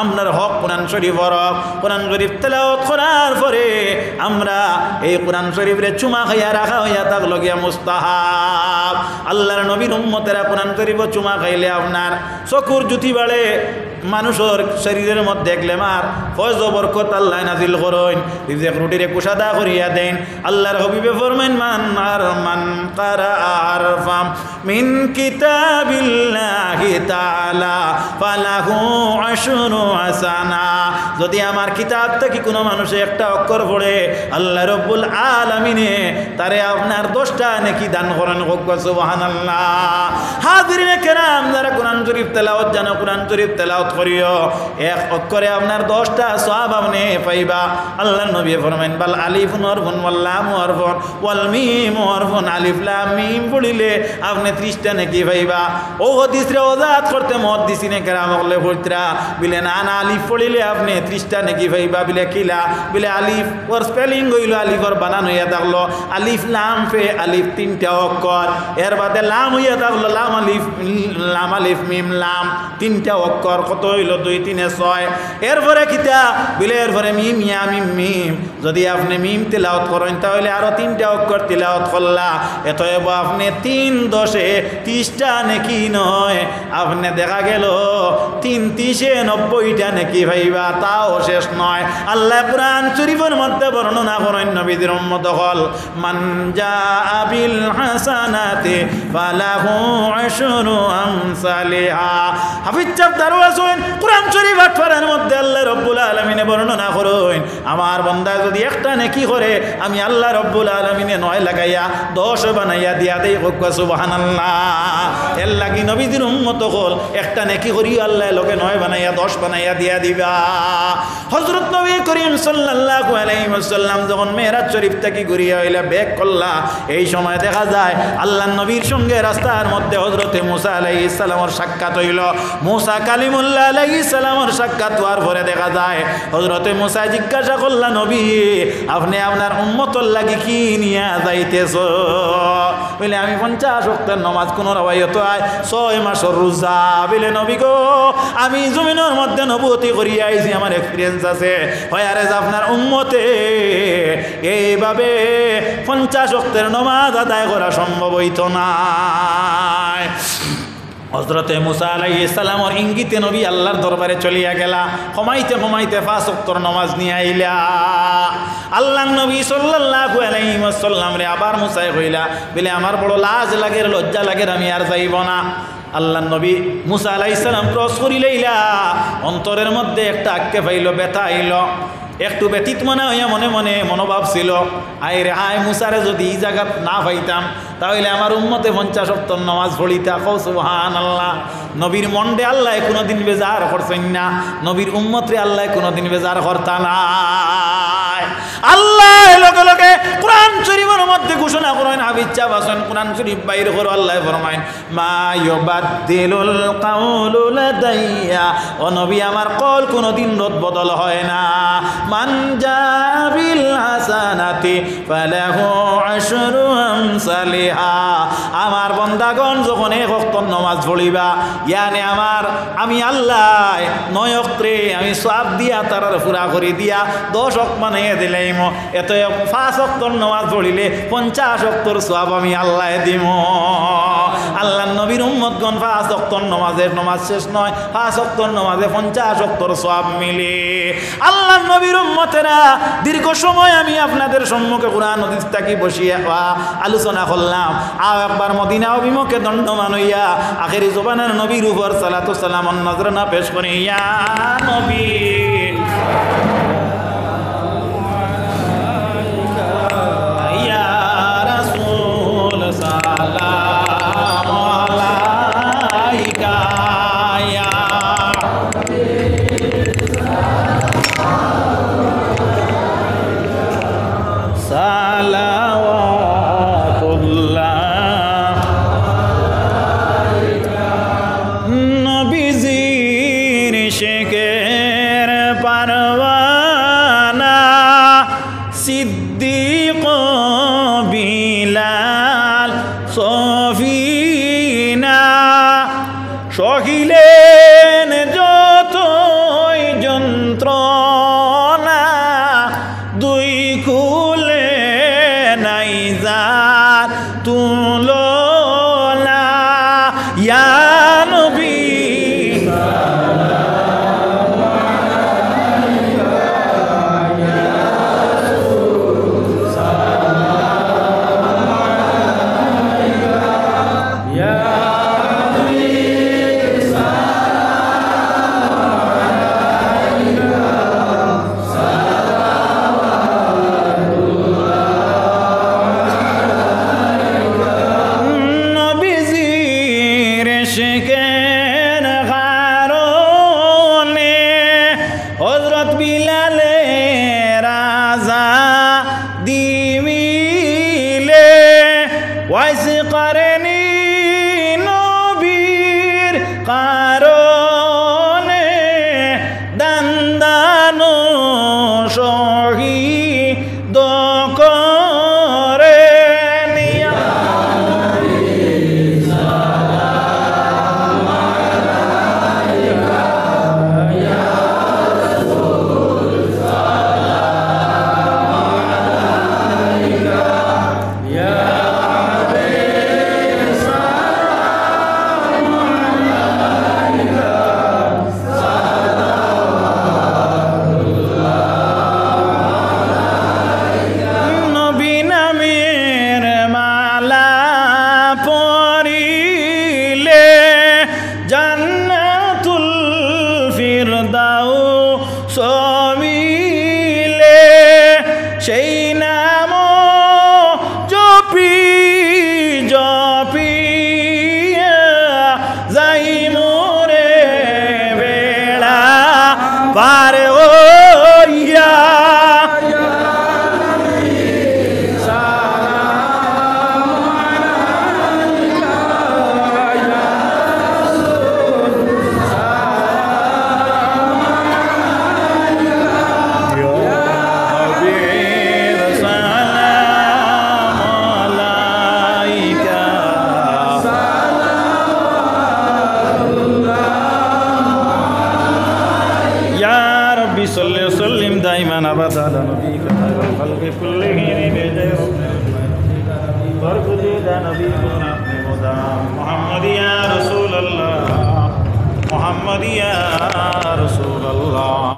আপনার হক কুরআন শরীফ হক। কুরআন শরীফ তেলাওয়াত করার পরে আমরা এই কুরআন শরীফের চুমা খাইয়া রাখা হইয়া থাকলো গিয়া মুস্তাহাব। আল্লাহর নবীর উম্মতেরা কুরআন শরীফ চুমা খাইলে আপনার চকুর জুতি বাড়ে, মানুষের শরীরের মধ্যে গ্ল্যামার ফয়জ বরকত আল্লাহ নাজিল করেন রিজিক রুটিরে কুশাদা করিয়া দেন আল্লাহর হাবিবে ফরমান মান কারা আরফাম মিন কিতাবিল্লাহি তাআলা ফালাহু আশরু হাসানা যদি আমার কিতাব থেকে কোনো মানুষ একটা অক্ষর পড়ে আল্লাহ রাব্বুল আলামিনে তারে আপনার 10টা নেকি দান করেন সুবহানাল্লাহ হাজিরিনে কেরাম যারা কোরআন শরীফ তেলাওয়াত জানো কোরআন শরীফ তেলাওয়াত করিও এক অক্ষরে আপনার 10টা সওয়াব আপনি পাইবা আল্লাহর নবী ফরমায়েন বাল আলিফুন হরফুন ওয়াল লাম হরফুন ওয়াল মিম হরফুন আলিফ লাম মিম পড়িলে আপনি 30টা নেকি পাইবা ও হাদিসে ওয়াজাত করতে মুহাদ্দিসিনে কেরাম বলে পড়তরা বলে না আলিফ পড়িলে আপনি 30টা নেকি পাইবা বলে কিলা বলে আলিফ ওর স্পেলিং হইল আলিফর বানান হইয়া থাকলো আলিফ লাম ফে আলিফ 3টা অক্ষর এর বাদে লাম হইয়া থাকলো লাম আলিফ মিম লাম 3টা অক্ষর কত হইল 2 3 6 এরপরে কিতা বলে এরপরে মিম ইয়া মিম মিম যদি আপনি মিম তেলাওয়াত করেন তাহলে আরো 3টা অক্ষর তেলাওয়াত করলা এতএব আপনি 3 10 30টা নেকি নয় আপনি দেখা গেল 3 30 90টা নেকি ভাইবা তাও শেষ নয় আল্লাহ কুরআন শরীফের মধ্যে বর্ণনা করেন নবীদের উম্মত হল মান জাআ বিল হাসানাতি ফালাহু আশরু আমসালিহা হাফিজ সাহেব দারওয়াজ হইন কুরআন শরীফ আটফারের মধ্যে আল্লাহ রাব্বুল আলামিনে বর্ণনা করেন আমার বান্দা যদি একটা নেকি করে আমি আল্লাহ রাব্বুল আলামিনে 9 লাগাইয়া 10 বানাইয়া দিয়া দেই সুবহানাল্লাহ এর লাগি নবীদের উম্মত হল একটা নেকি করি আল্লাহ লগে 9 বানাইয়া 10 বানাইয়া দিয়া দিবা হযরত নবী করিম সাল্লাল্লাহু আলাইহি ওয়াসাল্লাম যখন মেরাজ শরীফ থেকে ঘুরিয়া হইলা ব্যাক করলা এই সময় দেখা যায় আল্লাহর নবীর সঙ্গে রাস্তার মধ্যে হযরতে মুসা আলাইহিস সালামের সাক্ষাৎ হইল মুসা কালিমুল্লাহ আলাইহিস সালামের সাক্ষাৎ হওয়ার পরে দেখা যায় হযরতে মুসা জিজ্ঞাসা করলা নবী আপনি আপনার উম্মতর লাগি কি নিয়া যাইতেছো বলে আমি 50 ওয়াক্তের নামাজ কোন রাওয়ায়াত আয় 6 মাসের রোজা বলে নবী গো আমি জমিনের মধ্যে নবুয়তি করিয়া আইছি আমার এক্সপেরিয়েন্স আছে হয় আরে আপনার উম্মতে এইভাবে 50 ওয়াক্তের নামাজ আদায় করা সম্ভব হইতো না হযরতে মুসা আলাইহিস সালামের ইঙ্গিতে নবী আল্লাহর দরবারে চলিয়া গেলা কমাইতে 5 ওয়াক্তের নামাজ নিয়ে আইলা আল্লাহর নবী সাল্লাল্লাহু আলাইহি ওয়াসাল্লাম রে আবার মুসাই কইলা বলে আমার বড় লাজ লাগে লজ্জা লাগে আমি আর যাইব না আল্লাহর নবী মুসা আলাইহিস সালাম ক্রস করিলেইলা অন্তরের মধ্যে একটা আক্কে পাইল ব্যথা আইল একটু ব্যতীত মনে হইয়া মনে মনে মনোভাব ছিল আয় রে হায় মুসারে যদি এই জায়গা না পাইতাম তাহলে আমার উম্মতে 50 ওয়াক্তের নামাজ পড়িতা সুবহানাল্লাহ নবীর মন্ডে আল্লাহ কোনোদিন বেজার করছেন না নবীর উম্মতরে আল্লাহ কোনোদিন বেজার করতা না আল্লাহ লগে লগে কোরআন শরীফের মধ্যে ঘোষণা করেন হাবিজ সাহেব আছেন কোরআন শরীফ বাইরে করে আল্লাহ ফরমায়েন মা ইউবাদদিলুল কাউলু লাদাইয়া ও নবী আমার কল কোনোদিন রদ বদল হয় না মান জাবিল হাসানাতি ফালাহু আশরু আমসালিহা আমার বান্দাগণ যখন 1 ওয়াক্ত নামাজ পড়িবা ইয়ানে আমি আল্লাহ 9 ওয়াক্তে আমি সওয়াব দিয়া তারার পুরা করে দিয়া 10 ওয়াক্ত বানিয়ে দিলাম এত 5 ওয়াক্তের নামাজ পড়িলে 50 ওয়াক্তের সওয়াব আমি আল্লাহ দিব আল্লাহর নবীর উম্মতগণ 5 ওয়াক্তের নামাজ শেষ নয় 5 ওয়াক্তের নামাজে 50 ওয়াক্তের সওয়াব মিলে আল্লাহর নবীর উম্মতেরা দীর্ঘ সময় আমি আপনাদের সম্মুখে কুরআন হাদিস থেকে বসিয়ে আলোচনা করলাম আর একবার মদিনা অভিমুখে দণ্ডমান হইয়া আখেরি জবানের নবীর উপর সালাতু সালাম নজরানা পেশ করি ইয়া নবী সহিলেন যতই যন্ত্রণা দুই কুলে নাই যার তুলনা ইয়া নবী ইশকের কারণে হযরত বিলালে রাজা দিমিলে ওয়াইস করেনি নবীর কারণে দান্দানো শহীদ করে নিয়া জান্নাতুল ফিরদাউস মিলে সেই নাম জপি জপি যাই মোরে বেড়া পার হইয়া صل وسلم دائما ابدا على نبيك خير الخلق كلهم بركة نبيكم محمد يا رسول الله محمد يا رسول الله